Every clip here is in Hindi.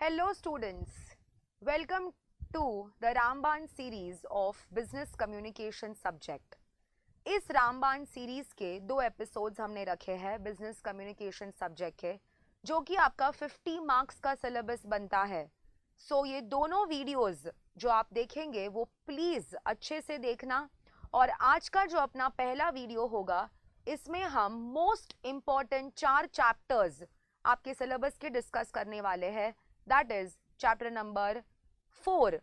Hello students, welcome to the Ramban series of Business Communication subject. इस रामबाण सीरीज के 2 एपिसोड्स हमने रखे हैं बिजनेस कम्युनिकेशन सब्जेक्ट के, जो कि आपका 50 मार्क्स का सिलेबस बनता है. सो ये दोनों वीडियोस जो आप देखेंगे वो प्लीज अच्छे से देखना. और आज का जो अपना पहला वीडियो होगा, इसमें हम मोस्ट इम्पॉर्टेंट 4 चैप्टर्स आपके सिलेबस के डिस्कस करने वाले हैं. That is chapter number 4,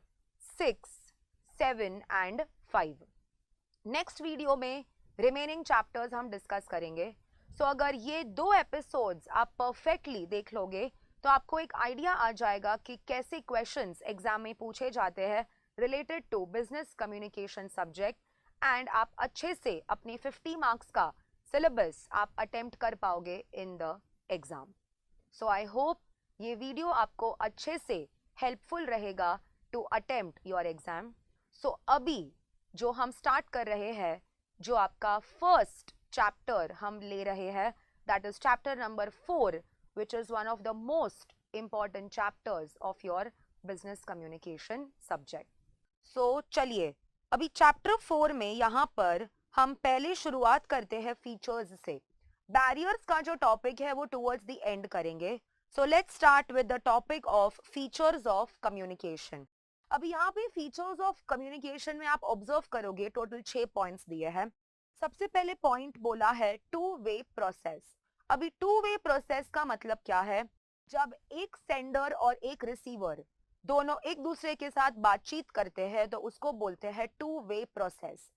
6, 7 and 5. Next video में रिमेनिंग चैप्टर्स हम डिस्कस करेंगे. सो अगर ये 2 एपिसोड्स आप परफेक्टली देख लोगे तो आपको एक आइडिया आ जाएगा कि कैसे क्वेश्चंस एग्जाम में पूछे जाते हैं related to business communication subject, and आप अच्छे से अपने 50 मार्क्स का सिलेबस आप अटेम्प्ट कर पाओगे इन the exam. So I hope ये वीडियो आपको अच्छे से हेल्पफुल रहेगा टू अटेम्प्ट योर एग्जाम. सो अभी जो हम स्टार्ट कर रहे हैं, जो आपका फर्स्ट चैप्टर हम ले रहे हैं, that is chapter number 4, which is one of the most important chapters of your business communication subject. सो चलिए अभी चैप्टर 4 में यहाँ पर हम पहले शुरुआत करते हैं फीचर्स से. बैरियर्स का जो टॉपिक है वो टुवर्ड्स द एंड करेंगे. सो let's start with the topic of features of communication. अभी यहाँ पे फीचर्स ऑफ कम्युनिकेशन में आप ऑब्जर्व करोगे टोटल 6 पॉइंट्स दिए हैं. सबसे पहले पॉइंट बोला है टू वे प्रोसेस. अभी टू वे प्रोसेस का मतलब क्या है? जब एक सेंडर और एक रिसीवर दोनों एक दूसरे के साथ बातचीत करते हैं तो उसको बोलते हैं टू वे प्रोसेस.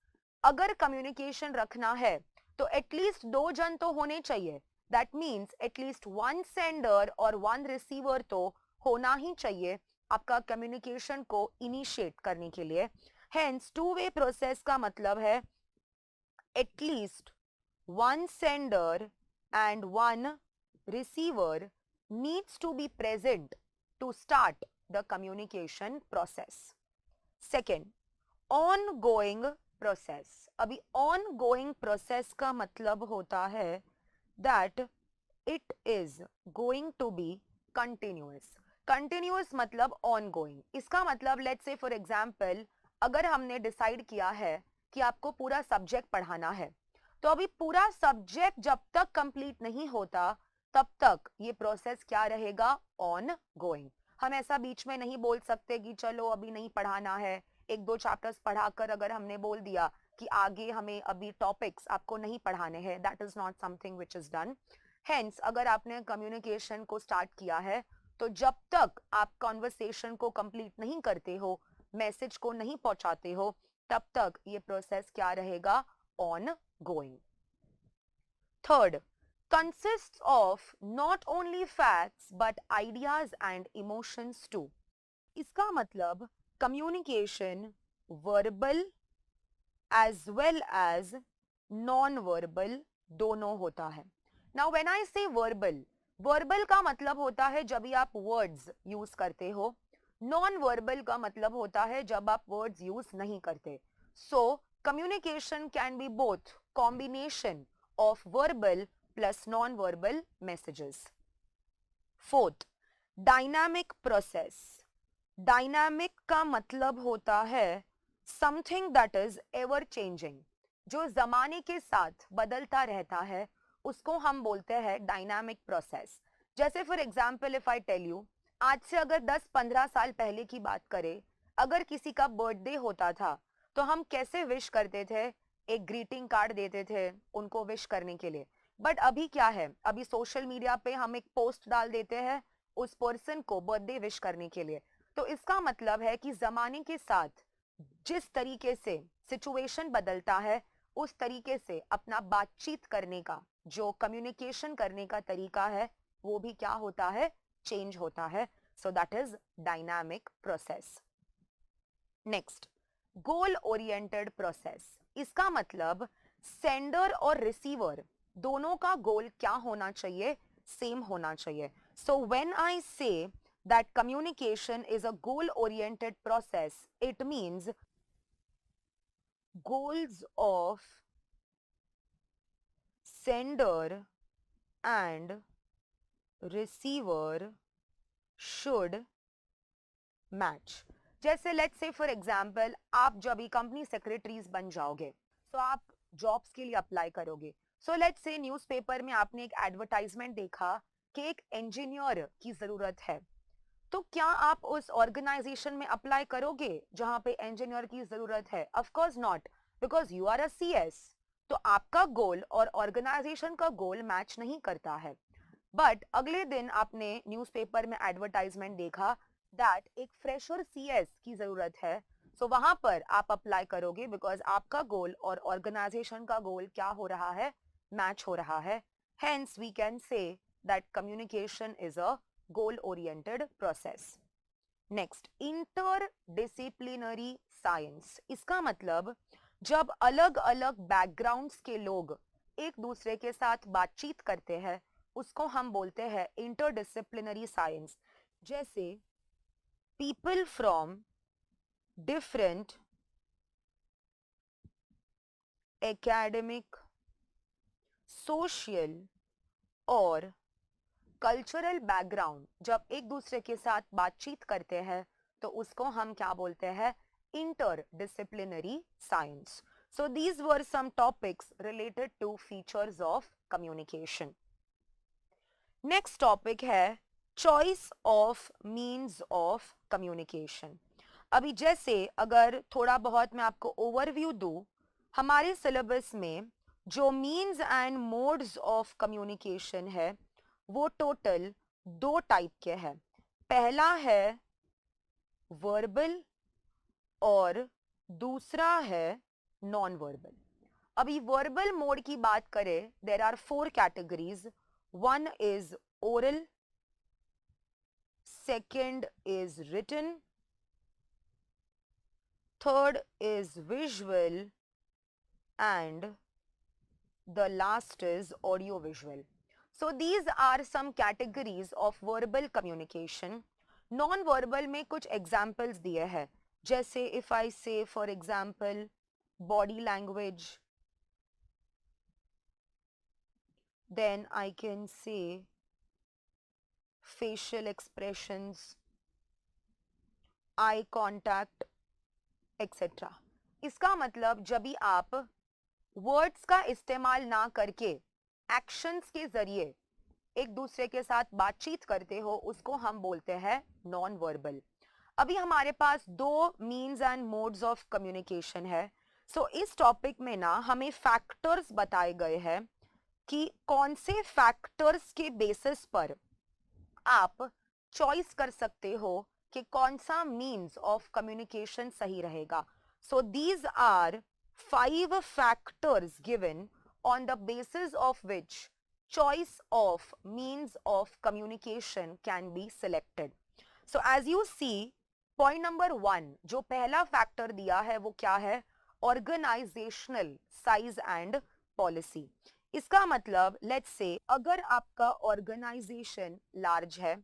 अगर कम्युनिकेशन रखना है तो एटलीस्ट 2 जन तो होने चाहिए. दैट मीन्स एटलीस्ट 1 सेंडर और 1 रिसीवर तो होना ही चाहिए आपका कम्युनिकेशन को इनिशिएट करने के लिए. हेंस टू वे प्रोसेस का मतलब है at least 1 sender and 1 receiver needs to be present to start the communication process. Second, ongoing process. अभी ongoing process का मतलब होता है that it is going to be continuous. Continuous मतलब ongoing. इसका मतलब let's say for example, अगर हमने डिसाइड किया है कि आपको पूरा सब्जेक्ट पढ़ाना है, तो अभी पूरा सब्जेक्ट जब तक कंप्लीट नहीं होता तब तक ये प्रोसेस क्या रहेगा? On going. हम ऐसा बीच में नहीं बोल सकते कि चलो अभी नहीं पढ़ाना है, 1-2 चैप्टर्स पढ़ाकर अगर हमने बोल दिया कि आगे हमें अभी टॉपिक्स आपको नहीं पढ़ाने हैं, that is not something which is done. Hence अगर आपने कम्युनिकेशन को स्टार्ट किया है तो जब तक आप कॉन्वर्सेशन को कंप्लीट नहीं करते हो, मैसेज को नहीं पहुंचाते हो, तब तक ये प्रोसेस क्या रहेगा? On going. Third, consists of not only facts but ideas and emotions too. इसका मतलब communication verbal as well as non-verbal दोनों होता है. Now when I say verbal, verbal का मतलब होता है जब भी आप words use करते हो. non-verbal का मतलब होता है जब आप words use नहीं करते. So communication can be both combination of verbal plus non-verbal messages. Fourth, dynamic process. Dynamic का मतलब होता है something that is ever changing. जो जमाने के साथ बदलता रहता है उसको हम बोलते हैं dynamic process. जैसे for example if I tell you, आज से अगर 10-15 साल पहले की बात करें, अगर किसी का बर्थडे होता था तो हम कैसे विश करते थे? एक ग्रीटिंग कार्ड देते थे उनको विश करने के लिए. बट अभी क्या है? अभी सोशल मीडिया पे हम एक पोस्ट डाल देते हैं उस पर्सन को बर्थडे विश करने के लिए. तो इसका मतलब है कि जमाने के साथ जिस तरीके से सिचुएशन बदलता है उस तरीके से अपना बातचीत करने का, जो कम्युनिकेशन करने का तरीका है, वो भी क्या होता है? चेंज होता है. So that is dynamic process. Next, goal oriented process. इसका मतलब सेंडर और रिसीवर दोनों का गोल क्या होना चाहिए? सेम होना चाहिए. सो व्हेन आई से that communication is a goal oriented process, it means goals of sender and receiver should match. जैसे लेट्स से फॉर एग्जांपल आप जब भी कंपनी सेक्रेटरीज बन जाओगे तो आप जॉब्स के लिए अप्लाई करोगे। सो लेट्स से न्यूज़पेपर में आपने एक एडवर्टाइजमेंट देखा कि एक इंजीनियर की जरूरत है, तो क्या आप उस ऑर्गेनाइजेशन में अप्लाई करोगे जहां पे इंजीनियर की जरूरत है? Of course not, because you are a CS. तो आपका गोल और ऑर्गेनाइजेशन का गोल मैच नहीं करता है। बट अगले दिन आपने न्यूज़पेपर में एडवर्टाइजमेंट देखा दैट एक फ्रेशर सीएस की जरूरत है, सो वहां पर आप अप्लाई करोगे बिकॉज आपका गोल और ऑर्गेनाइजेशन का गोल क्या हो रहा है? मैच हो रहा है। Hence we can say that communication is a goal oriented process. Next, interdisciplinary science. इसका मतलब जब अलग अलग बैकग्राउंड्स के लोग एक दूसरे के साथ बातचीत करते हैं उसको हम बोलते हैं इंटरडिसिप्लिनरी साइंस। जैसे people from different academic, social और कल्चरल बैकग्राउंड जब एक दूसरे के साथ बातचीत करते हैं तो उसको हम क्या बोलते हैं? Interdisciplinary science. So these were some topics related to features of communication. Next topic है choice of means of communication. अभी जैसे अगर थोड़ा बहुत मैं आपको ओवरव्यू दूं, हमारे सिलेबस में जो means and modes of communication है वो टोटल दो टाइप के हैं। पहला है वर्बल और दूसरा है नॉन वर्बल। अभी वर्बल मोड की बात करें, there are 4 categories. One is oral, second is written, third is visual and the last is audio visual. So these are some categories of verbal communication. Non verbal में कुछ examples दिए हैं, जैसे if I say for example body language, then I can say facial expressions, eye contact, etc. इसका मतलब जब भी आप वर्ड्स का इस्तेमाल ना करके एक्शंस के जरिए एक दूसरे के साथ बातचीत करते हो उसको हम बोलते हैं नॉन वर्बल। अभी हमारे पास दो means and modes of communication है। सो इस टॉपिक में ना हमें फैक्टर्स बताए गए हैं कि कौन से फैक्टर्स के बेसिस पर आप चॉइस कर सकते हो कि कौन सा मीन्स ऑफ कम्युनिकेशन सही रहेगा। So these are 5 factors given on the basis of which choice of means of communication can be selected. So as you see, point number 1 जो पहला फैक्टर दिया है वो क्या है? Organizational size and policy. इसका मतलब लेट्स से अगर आपका ऑर्गेनाइजेशन लार्ज है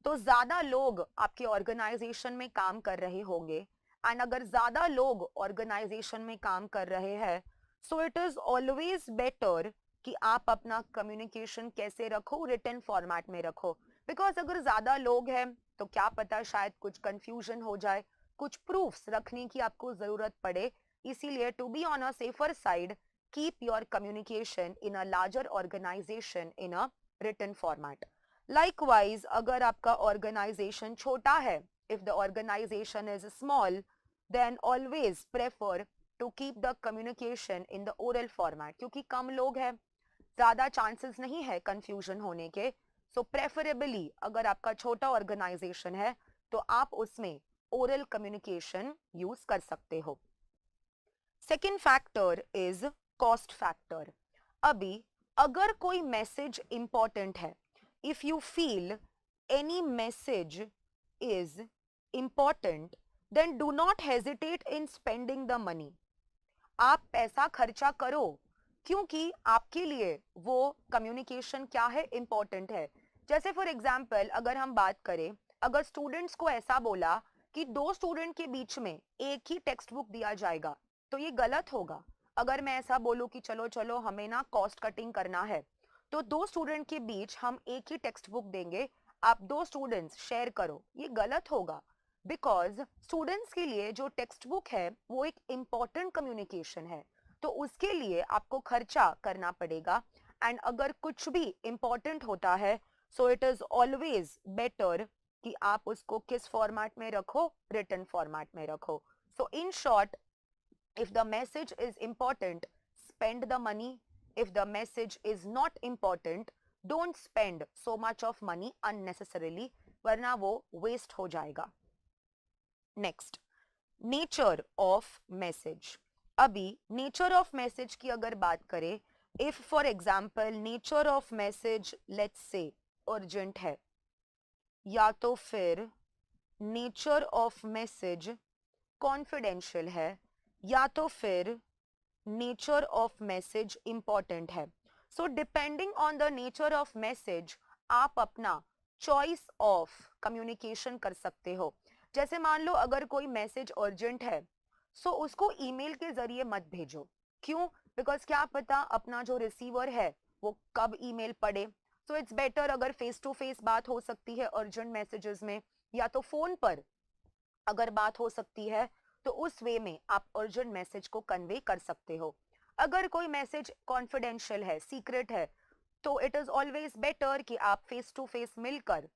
तो ज्यादा लोग आपके ऑर्गेनाइजेशन में काम कर रहे होंगे, एंड अगर ज्यादा लोग ऑर्गेनाइजेशन में काम कर रहे हैं so it is always better कि आप अपना कम्युनिकेशन कैसे रखो? रिटन फॉर्मेट में रखो। बिकॉज अगर ज्यादा लोग हैं तो क्या पता शायद कुछ कंफ्यूजन हो जाए, कुछ प्रूफ्स रखने की आपको जरूरत पड़े। इसीलिए to be on a safer side keep your communication in a larger organization in a written format. Likewise अगर आपका ऑर्गेनाइजेशन छोटा है, if the organization is small, then always prefer to keep the communication in the oral format, क्योंकि कम लोग हैं, ज्यादा चांसेस नहीं है कंफ्यूजन होने के। सो प्रेफरेबली अगर आपका छोटा ऑर्गेनाइजेशन है तो आप उसमें ओरल कम्युनिकेशन यूज कर सकते हो। Second factor is cost factor. अभी अगर कोई मैसेज इंपॉर्टेंट है, if you feel any message is important, then do not hesitate in spending the money. आप पैसा खर्चा करो क्योंकि आपके लिए वो कम्युनिकेशन क्या है? इंपॉर्टेंट है। जैसे फॉर एग्जाम्पल अगर हम बात करें, अगर स्टूडेंट्स को ऐसा बोला कि दो स्टूडेंट के बीच में एक ही टेक्स्ट बुक दिया जाएगा तो ये गलत होगा। अगर मैं ऐसा बोलूं कि चलो चलो हमें ना कॉस्ट कटिंग करना है तो दो स्टूडेंट के बीच हम एक ही टेक्स्ट बुक देंगे, आप दो स्टूडेंट्स शेयर करो, ये गलत होगा। बिकॉज स्टूडेंट्स के लिए जो टेक्स्ट बुक है वो एक इम्पॉर्टेंट कम्युनिकेशन है, तो उसके लिए आपको खर्चा करना पड़ेगा। एंड अगर कुछ भी इम्पॉर्टेंट होता है so it is always better कि आप उसको किस फॉर्मेट में रखो, रिटन फॉर्मेट में रखो। So in short, if the message is important, spend the money. If the message is not important, don't spend so much of money unnecessarily, वरना वो waste हो जाएगा। Next, nature of message. अभी नेचर ऑफ मैसेज की अगर बात करें, if for example nature of message let's say urgent है, या तो फिर नेचर ऑफ मैसेज कॉन्फिडेंशियल है, या तो फिर नेचर ऑफ मैसेज इंपॉर्टेंट है। So depending on the nature of message आप अपना चॉइस ऑफ कम्युनिकेशन कर सकते हो। जैसे मान लो अगर कोई मैसेज अर्जेंट है सो उसको ईमेल के जरिए मत भेजो। क्यों? बिकॉज क्या पता अपना जो रिसीवर है वो कब ईमेल पढ़े। सो इट्स बेटर अगर फेस टू फेस बात हो सकती है अर्जेंट मैसेजेस में, या तो फोन पर अगर बात हो सकती है तो उस वे में आप अर्जेंट मैसेज को कन्वे कर सकते हो। अगर कोई मैसेज कॉन्फिडेंशियल है, सीक्रेट है, तो इट इज ऑलवेज बेटर कि आप फेस टू फेस मिलकर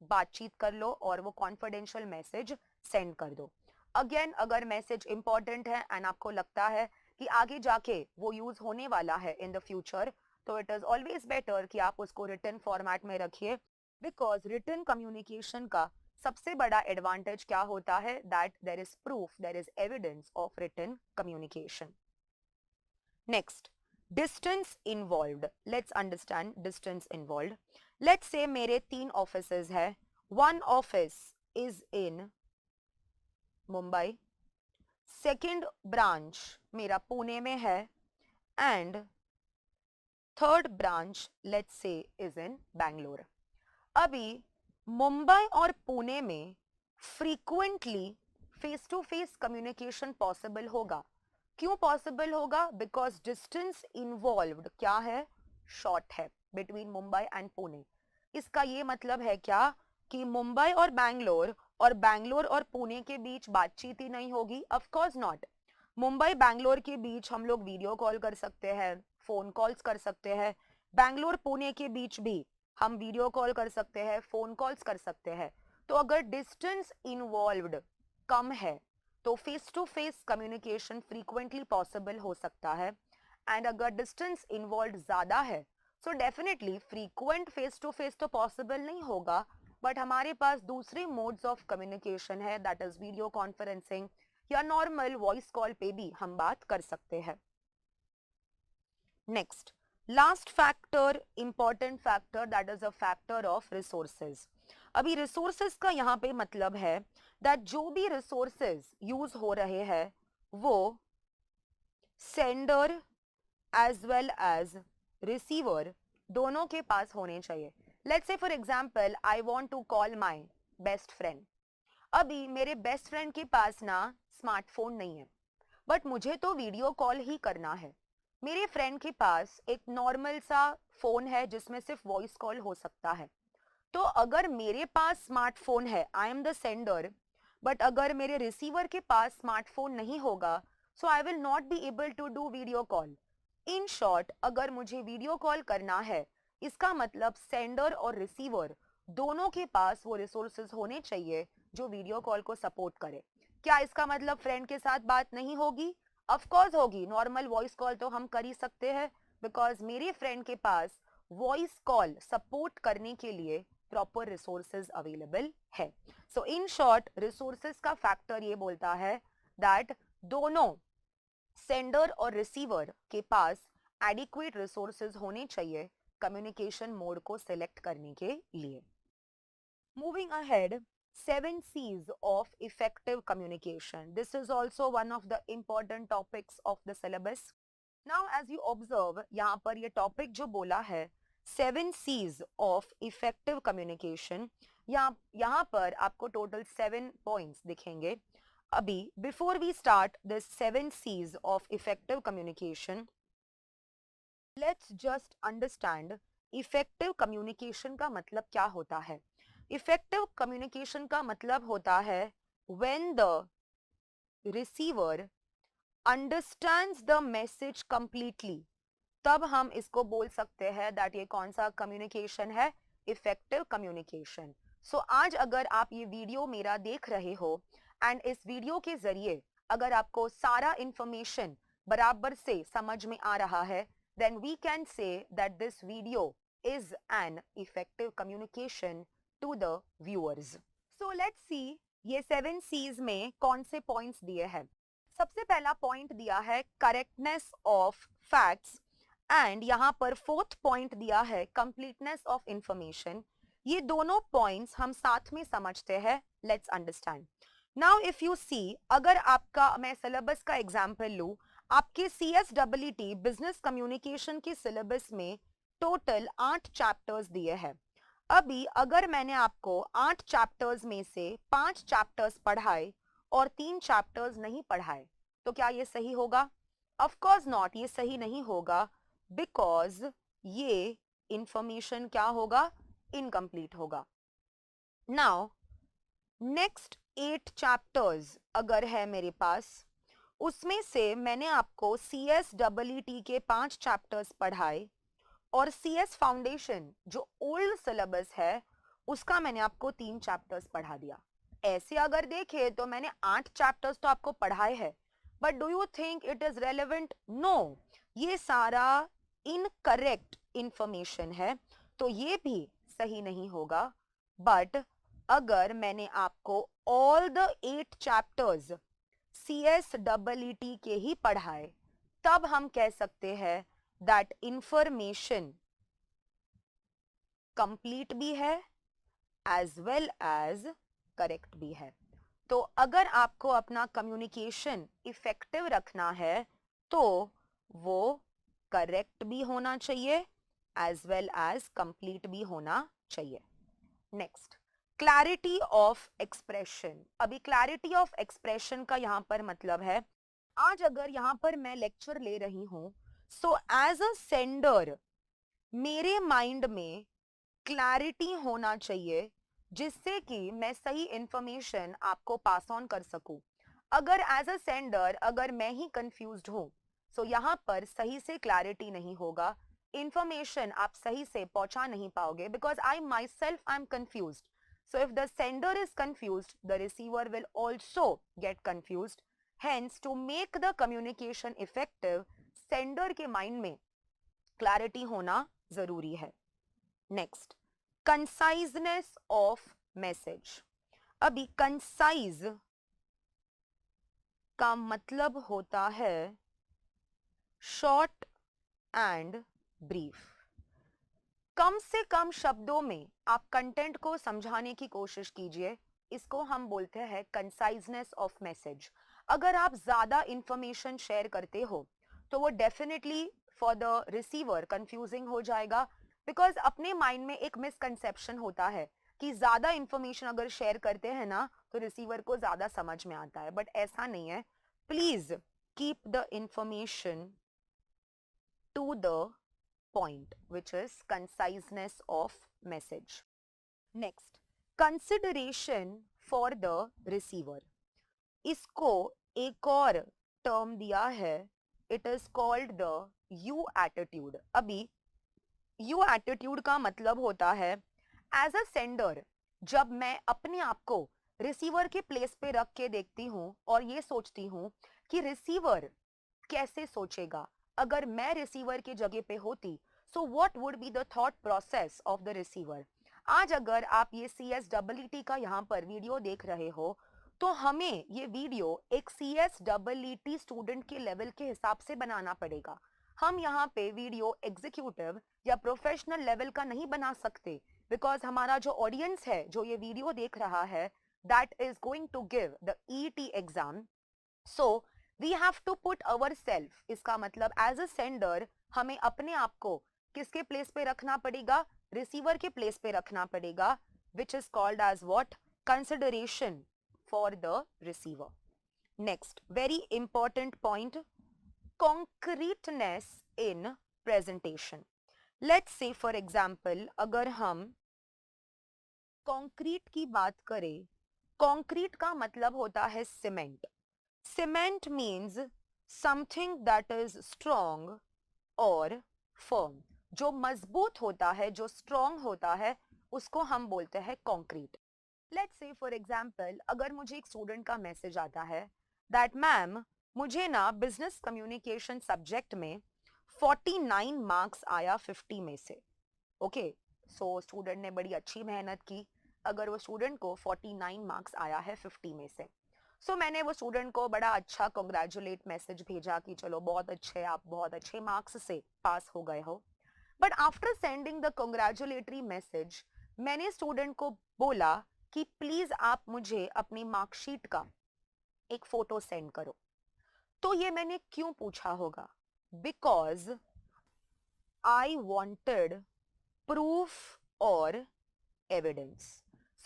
बातचीत कर लो और वो कॉन्फिडेंशियल मैसेज सेंड कर दो। अगेन अगर मैसेज इंपॉर्टेंट है एंड आपको लगता है कि आगे जाके वो यूज होने वाला है इन द फ्यूचर, तो इट इज ऑलवेज बेटर कि आप उसको रिटन फॉर्मेट में रखिए। बिकॉज रिटन कम्युनिकेशन का सबसे बड़ा एडवांटेज क्या होता है, that there is proof, there is evidence of written communication. Next, distance involved. Let's understand distance involved. Let's say मेरे 3 ऑफिसेज है। One office is in Mumbai, second branch मेरा पुणे में है, and third branch let's say is in Bangalore. अभी मुंबई और पुणे में frequently face to face communication possible होगा। क्यों पॉसिबल होगा? बिकॉज डिस्टेंस इन्वॉल्व्ड क्या है, शॉर्ट है बिटवीन मुंबई एंड पुणे। इसका ये मतलब है क्या कि मुंबई और बैंगलोर और पुणे के बीच बातचीत ही नहीं होगी? Of course not. Mumbai Bangalore के बीच हम लोग वीडियो कॉल कर सकते हैं, फोन कॉल्स कर सकते हैं। बैंगलोर पुणे के बीच भी हम वीडियो कॉल कर सकते हैं, फोन कॉल्स कर सकते हैं। तो अगर डिस्टेंस इन्वॉल्व्ड कम है तो face to face communication frequently possible हो सकता है। एंड अगर डिस्टेंस इन्वॉल्व ज्यादा है so definitely frequent face to face तो पॉसिबल नहीं होगा, बट हमारे पास दूसरे मोड्स ऑफ कम्युनिकेशन है, दैट इज वीडियो कॉन्फ्रेंसिंग या नॉर्मल वॉइस कॉल पे भी हम बात कर सकते हैं। Next, last factor, important factor, that is a factor of resources. अभी रिसोर्सेज का यहाँ पे मतलब है दैट जो भी रिसोर्सेज यूज हो रहे हैं वो sender as well as receiver दोनों के पास होने चाहिए। Let's say for example I want to call my best friend. अभी मेरे बेस्ट फ्रेंड के पास ना स्मार्टफोन नहीं है, बट मुझे तो वीडियो कॉल ही करना है। मेरे फ्रेंड के पास एक नॉर्मल सा फोन है जिसमें सिर्फ वॉइस कॉल हो सकता है। तो अगर मेरे पास स्मार्टफोन है, I am the sender, but अगर मेरे रिसीवर के पास स्मार्टफोन नहीं होगा so I will not be able to do video call. In short, अगर मुझे वीडियो कॉल करना है इसका मतलब सेंडर और रिसीवर दोनों के पास वो रिसोर्सेज होने चाहिए जो वीडियो कॉल को सपोर्ट करे। क्या इसका मतलब फ्रेंड के साथ बात नहीं होगी? ऑफ कोर्स होगी, नॉर्मल वॉइस कॉल तो हम कर ही सकते हैं, बिकॉज मेरे फ्रेंड के पास वॉइस कॉल सपोर्ट करने के लिए प्रॉपर रिसोर्सेज अवेलेबल है। सो इन शॉर्ट, रिसोर्सेज का फैक्टर ये बोलता है दैट दोनों सेंडर और रिसीवर के पास एडिक्वेट रिसोर्सेज होने चाहिए कम्युनिकेशन मोड को सिलेक्ट करने के लिए। Moving ahead, 7 C's of effective communication. This is also one of the important topics of the syllabus. Now as you observe, यहाँ पर ये topic जो बोला है 7 C's of effective communication, यहाँ पर आपको total 7 points दिखेंगे। अभी before we start this 7 C's of effective communication, let's just understand effective communication का मतलब क्या होता है। इफेक्टिव कम्युनिकेशन का मतलब होता है when the receiver understands the message completely, तब हम इसको बोल सकते हैं that ये कौन सा कम्युनिकेशन है, इफेक्टिव कम्युनिकेशन. सो आज अगर आप ये वीडियो मेरा देख रहे हो एंड इस वीडियो के जरिए अगर आपको सारा इंफॉर्मेशन बराबर से समझ में आ रहा है, then we can say that this video is an effective communication to the viewers. So let's see ये 7 C's में कौन से पॉइंट्स दिए हैं. सबसे पहला पॉइंट दिया है करेक्टनेस ऑफ फैक्ट्स एंड यहाँ पर फोर्थ पॉइंट दिया है कंप्लीटनेस ऑफ इंफॉर्मेशन. ये दोनों पॉइंट्स हम साथ में समझते हैं. Let's understand. Now if you see, अगर आपका मैं सिलेबस का एग्जांपल लूं, आपके CSEET बिजनेस कम्युनिकेशन के सिलेबस में टोटल 8 चैप्टर्स दिए हैं. अभी अगर मैंने आपको 8 चैप्टर्स में से 5 चैप्टर्स पढ़ाए और 3 चैप्टर्स नहीं पढ़ाए, तो क्या ये सही होगा? ऑफ कोर्स नॉट, ये सही नहीं होगा, बिकॉज ये इंफॉर्मेशन क्या होगा, इनकम्प्लीट होगा. नाउ नेक्स्ट 8 चैप्टर्स अगर है मेरे पास, उसमें से मैंने आपको CSEET के 5 चैप्टर्स पढ़ाए और CS फाउंडेशन जो ओल्ड सिलेबस है उसका मैंने आपको 3 चैप्टर्स पढ़ा दिया. ऐसे अगर देखे तो मैंने 8 चैप्टर्स तो आपको पढ़ाए हैं, but do you think it is relevant? No, ये सारा इनकरेक्ट इंफॉर्मेशन है, तो ये भी सही नहीं होगा. बट अगर मैंने आपको ऑल द 8 चैप्टर्स CSEET के ही पढ़ाए, तब हम कह सकते हैं दैट इंफॉर्मेशन कंप्लीट भी है एज वेल एज करेक्ट भी है. तो अगर आपको अपना कम्युनिकेशन इफेक्टिव रखना है तो वो करेक्ट भी होना चाहिए एज वेल एज कंप्लीट भी होना चाहिए. Next, clarity of expression. अभी क्लैरिटी ऑफ एक्सप्रेशन का यहां पर मतलब है, आज अगर यहां पर मैं लेक्चर ले रही हूं, सो एज अ सेंडर मेरे माइंड में क्लैरिटी होना चाहिए जिससे कि मैं सही इंफॉर्मेशन आपको पास ऑन कर सकूं. अगर एज अ सेंडर अगर मैं ही कंफ्यूज्ड हूं, सो यहाँ पर सही से क्लैरिटी नहीं होगा, इंफॉर्मेशन आप सही से पहुंचा नहीं पाओगे, because I myself I am confused. So if the sender is confused, the receiver will also get confused. Hence to make the communication effective, sender के माइंड में क्लैरिटी होना जरूरी है. Next, conciseness of message. अभी कंसाइज का मतलब होता है शॉर्ट एंड ब्रीफ. कम से कम शब्दों में आप कंटेंट को समझाने की कोशिश कीजिए, इसको हम बोलते हैं कंसाइजनेस ऑफ मैसेज. अगर आप ज्यादा इंफॉर्मेशन शेयर करते हो तो वो definitely for the receiver confusing हो जाएगा, बिकॉज अपने माइंड में एक मिसकंसेप्शन होता है कि ज्यादा इंफॉर्मेशन अगर शेयर करते हैं ना तो रिसीवर को ज्यादा समझ में आता है, बट ऐसा नहीं है. Please keep the information to the point, which is conciseness of message. Next, consideration for the receiver. इसको एक और टर्म दिया है, it is called the you attitude. अभी यू एटीट्यूड का मतलब होता है एज अ सेंडर, जब मैं अपने आप को रिसीवर के प्लेस पे रख के देखती हूँ और ये सोचती हूँ कि रिसीवर कैसे सोचेगा अगर मैं रिसीवर की जगह पे होती, so what would be the thought process of the receiver. आज अगर आप ये CSEET का यहाँ पर वीडियो देख रहे हो, तो हमें ये वीडियो एक CSEET स्टूडेंट के लेवल के हिसाब से बनाना पड़ेगा. हम यहाँ पे वीडियो एग्जीक्यूटिव या प्रोफेशनल लेवल का नहीं बना सकते, बिकॉज हमारा जो ऑडियंस है जो ये वीडियो देख रहा है, that is going to give the ET exam. So we have to put our self. इसका मतलब एज अ सेंडर हमें अपने आप को किसके प्लेस पे रखना पड़ेगा, रिसीवर के प्लेस पे रखना पड़ेगा, which is called as what, consideration for the receiver. Next, very important point, concreteness in presentation. Let's say for example, अगर हम concrete की बात करें, कंक्रीट का मतलब होता है cement. Cement means something that is strong और फर्म. जो मजबूत होता है, जो स्ट्रॉन्ग होता है, उसको हम बोलते हैं concrete. Let's say for example, अगर मुझे एक स्टूडेंट का मैसेज आता है दैट मैम मुझे ना बिजनेस कम्युनिकेशन सब्जेक्ट में 49 मार्क्स आया 50 में से. ओके, सो स्टूडेंट ने बड़ी अच्छी मेहनत की. अगर वो स्टूडेंट को 49 मार्क्स आया है 50 में से, सो मैंने वो स्टूडेंट को बड़ा अच्छा कंग्रेचुलेट मैसेज भेजा कि चलो बहुत अच्छे, आप बहुत अच्छे मार्क्स से पास हो गए हो. But after sending the congratulatory message, मैंने स्टूडेंट को बोला कि प्लीज आप मुझे अपनी मार्कशीट का एक फोटो सेंड करो. तो ये मैंने क्यों पूछा होगा? बिकॉज आई वॉन्टेड प्रूफ और evidence.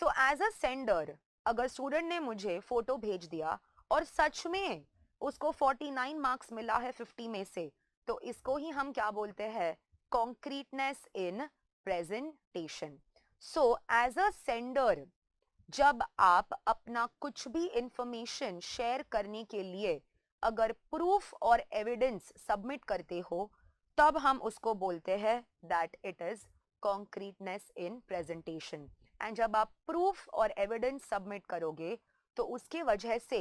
So as a sender, अगर स्टूडेंट ने मुझे फोटो भेज दिया और सच में उसको 49 मार्क्स मिला है 50 में से, तो इसको ही हम क्या बोलते हैं? Concreteness in presentation. So as a sender, जब आप अपना कुछ भी इंफॉर्मेशन शेयर करने के लिए अगर प्रूफ और एविडेंस सबमिट करते हो, तब हम उसको बोलते हैं that it is concreteness in presentation. And जब आप प्रूफ और एविडेंस सबमिट करोगे, तो उसके वजह से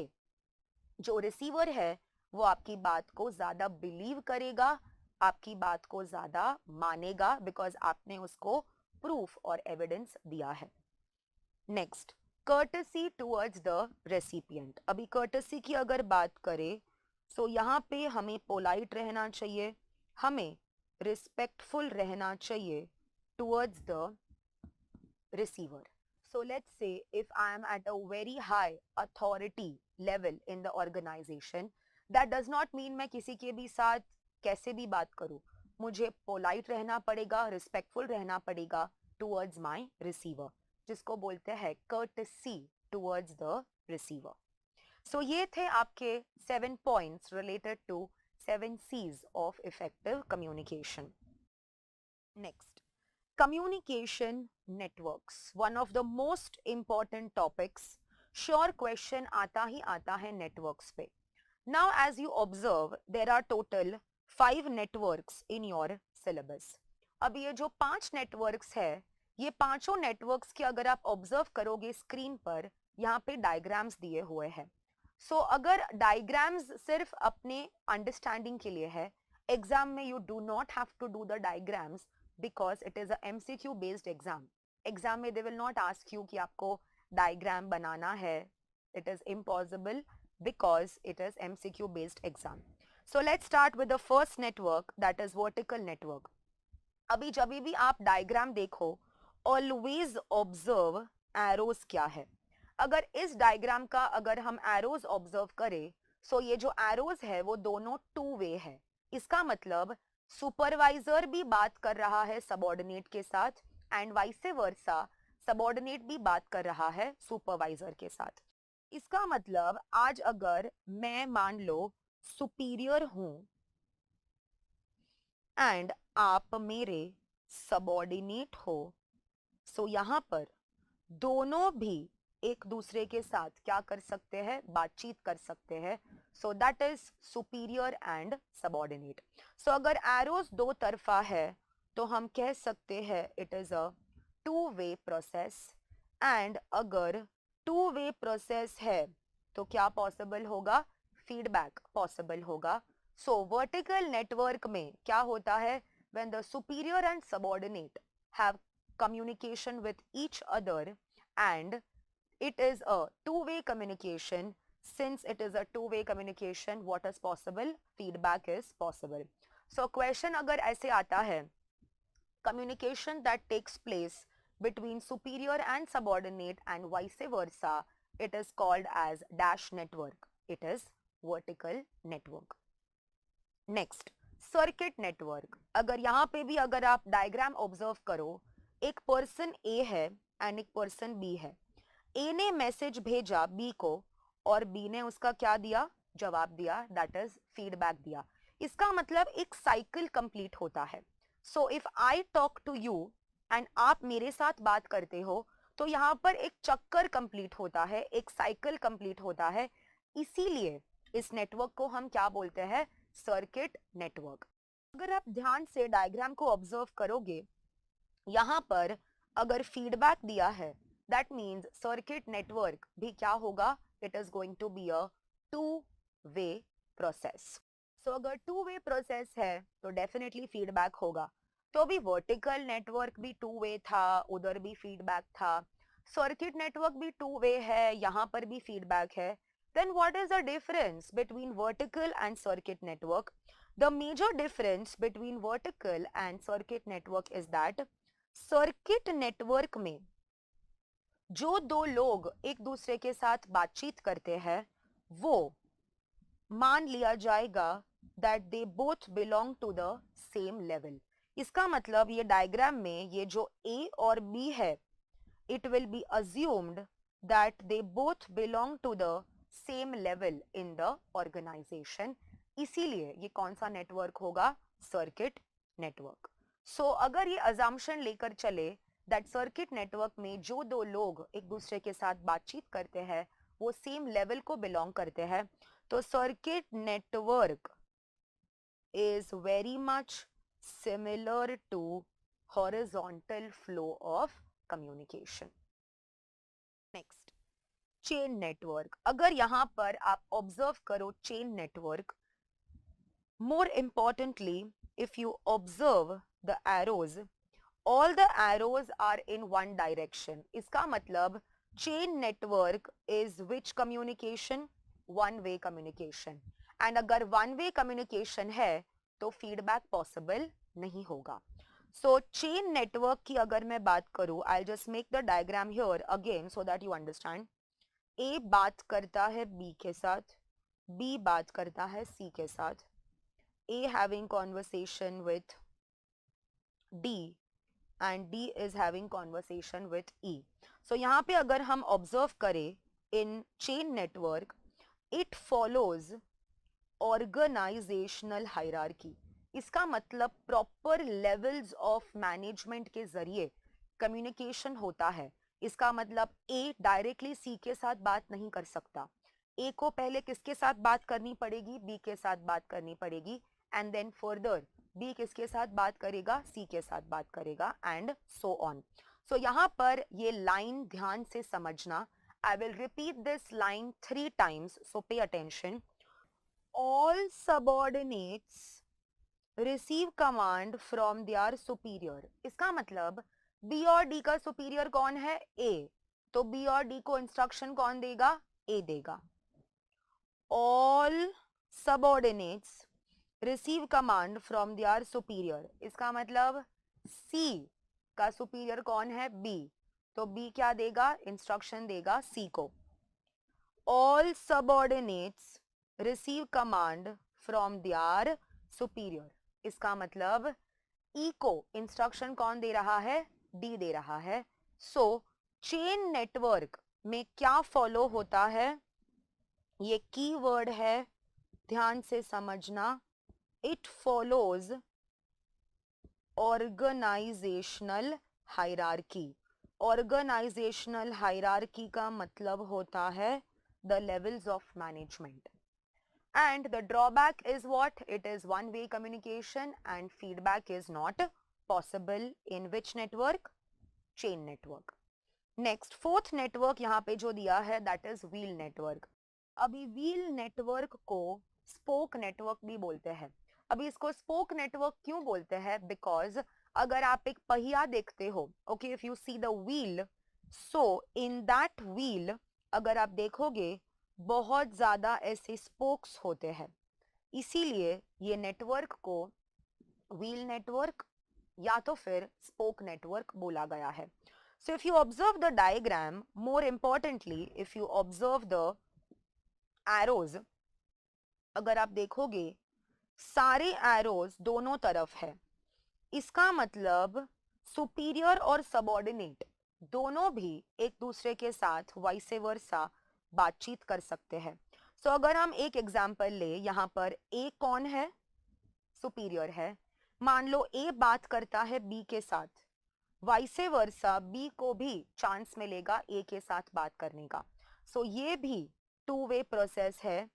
जो रिसीवर है वो आपकी बात को ज्यादा बिलीव करेगा, आपकी बात को ज्यादा मानेगा, बिकॉज आपने उसको प्रूफ और एविडेंस दिया है. Next, courtesy towards the recipient. अभी कर्टसी की अगर बात करें, सो यहाँ पे हमें पोलाइट रहना चाहिए, हमें रिस्पेक्टफुल रहना चाहिए towards the receiver. So let's say if I am at a very high authority level in the organization, that does not mean मैं किसी के भी साथ कैसे भी बात करूं. मुझे polite रहना पड़ेगा, respectful रहना पड़ेगा towards my receiver, जिसको बोलते हैं courtesy towards the receiver. So ये थे आपके 7 points related to 7 C's of effective communication. Next, communication networks, one of the most important topics. Sure question आता ही आता है networks पे. Now as you observe, there are total 5 networks in your syllabus. अब ये जो 5 networks है, ये पांचों networks की अगर आप observe करोगे स्क्रीन पर, यहाँ पे diagrams दिए हुए हैं. So अगर diagrams सिर्फ अपने understanding के लिए है, एग्जाम में you do not have to do the diagrams because it is a MCQ based exam. Exam में they will not ask you कि आपको डायग्राम बनाना है. It is impossible because it is MCQ based exam. So let's start with the first network, that is vertical network. अभी जब भी आप डायग्राम देखो, always observe arrows क्या है. अगर इस डायग्राम का अगर हम arrows observe करें, so ये जो arrows है वो दोनों two way है. इसका मतलब सुपरवाइजर भी बात कर रहा है सबऑर्डिनेट के साथ, एंड वाइस वर्सा सबऑर्डिनेट भी बात कर रहा है सुपरवाइजर के साथ. इसका मतलब आज अगर मैं मान लो सुपीरियर हूं एंड आप मेरे सबऑर्डिनेट हो, सो यहां पर दोनों भी एक दूसरे के साथ क्या कर सकते हैं? बातचीत कर सकते हैं. So that is superior and subordinate. So अगर एरोज दो तरफा है, तो हम कह सकते हैं it is a two way process. And अगर टू वे प्रोसेस है, तो क्या पॉसिबल होगा? फीडबैक पॉसिबल होगा. सो वर्टिकल नेटवर्क में क्या होता है? When the superior and subordinate have communication with each other and it is a two-way communication. Since it is a two-way communication, what is possible? Feedback is possible. So question अगर ऐसे आता है, communication that takes place between superior and subordinate and vice versa, it is called as dash network. It is vertical network. Next, circuit network. अगर यहाँ पे भी अगर आप डायग्राम ऑब्जर्व करो, एक पर्सन ए है एंड एक पर्सन बी है. ए ने मैसेज भेजा बी को और बी ने उसका क्या दिया? जवाब दिया, दैट इज फीडबैक दिया. इसका मतलब एक साइकिल कंप्लीट होता है. So if I talk to you and आप मेरे साथ बात करते हो, तो यहाँ पर एक चक्कर कंप्लीट होता है, एक साइकिल कंप्लीट होता है, इसीलिए इस नेटवर्क को हम क्या बोलते हैं, सर्किट नेटवर्क। अगर आप ध्यान से डायग्राम को ऑब्जर्व करोगे, यहाँ पर अगर फीडबैक दिया है, दैट मीन्स सर्किट नेटवर्क भी क्या होगा, it is going to be a two way process. So अगर टू वे प्रोसेस है तो डेफिनेटली फीडबैक होगा। तो अभी वर्टिकल नेटवर्क भी टू वे था, उधर भी फीडबैक था, सर्किट नेटवर्क भी टू वे है, यहाँ पर भी फीडबैक है। Then what is the difference between vertical and circuit network? The major difference between vertical and circuit network is that circuit network में जो दो लोग एक दूसरे के साथ बातचीत करते हैं वो मान लिया जाएगा that they both belong to the same level. इसका मतलब ये डायग्राम में ये जो A और B है, it will be assumed that they both belong to the same level in the organization, इसीलिए ये कौन सा नेटवर्क होगा, सर्किट नेटवर्क। सो अगर ये अजम्पशन लेकर चले दैट सर्किट नेटवर्क में जो दो लोग एक दूसरे के साथ बातचीत करते हैं वो सेम लेवल को बिलोंग करते हैं, तो circuit network is very much similar to horizontal flow of communication. Next, chain network. अगर यहां पर आप ऑब्जर्व करो chain network, more importantly if you observe the arrows, all the arrows are in one direction। इसका मतलब chain network is which communication, one way communication, and अगर one way communication है तो feedback possible नहीं होगा। So chain network की अगर मैं बात करूं, I'll just make the diagram here again so that you understand। A बात करता है B के साथ, B बात करता है C के साथ, A having conversation with D and D is having conversation with E। So यहाँ पे अगर हम observe करें in chain network, it follows organizational hierarchy। इसका मतलब proper levels of management के जरिए communication होता है। इसका मतलब A directly C के साथ बात नहीं कर सकता, A को पहले किसके साथ बात करनी पड़ेगी, B के साथ बात करनी पड़ेगी, एंड देन फर्दर B किसके साथ बात करेगा, C के साथ बात करेगा, एंड सो ऑन। सो यहाँ पर ये लाइन ध्यान से समझना। I will repeat this line 3 times, so pay attention. All subordinates receive command from their superior. इसका मतलब B और D का सुपीरियर कौन है, A, तो B और D को इंस्ट्रक्शन कौन देगा, A देगा। All subordinates receive command from their superior, इसका मतलब C का सुपीरियर कौन है, B, तो B क्या देगा, इंस्ट्रक्शन देगा C को। All subordinates receive command from their superior, इसका मतलब E को इंस्ट्रक्शन कौन दे रहा है, D दे रहा है। सो चेन नेटवर्क में क्या फॉलो होता है, ये कीवर्ड है, ध्यान से समझना। It follows organizational hierarchy। Organizational hierarchy का मतलब होता है the levels of management। And the drawback is what? It is one-way communication and feedback is not possible in which network? Chain network। Next, fourth network यहाँ पे जो दिया है that is wheel network। अभी wheel network को spoke network भी बोलते हैं। अभी इसको स्पोक नेटवर्क क्यों बोलते हैं, बिकॉज अगर आप एक पहिया देखते हो, okay, if you see the wheel, so in that wheel अगर आप देखोगे बहुत ज्यादा ऐसे स्पोक्स होते हैं, इसीलिए ये नेटवर्क को व्हील नेटवर्क या तो फिर स्पोक नेटवर्क बोला गया है। So if you observe the diagram, more importantly if you observe the arrows, अगर आप देखोगे सारे एरोज दोनों तरफ है, इसका मतलब सुपीरियर और सबऑर्डिनेट दोनों भी एक दूसरे के साथ वाइस वर्सा बातचीत कर सकते हैं। सो अगर हम एक एग्जांपल ले, यहाँ पर A कौन है, सुपीरियर है। मान लो A बात करता है B के साथ, वाइसे वर्सा बी को भी चांस मिलेगा ए के साथ बात करने का. सो ये भी टू वे प्रोसेस है.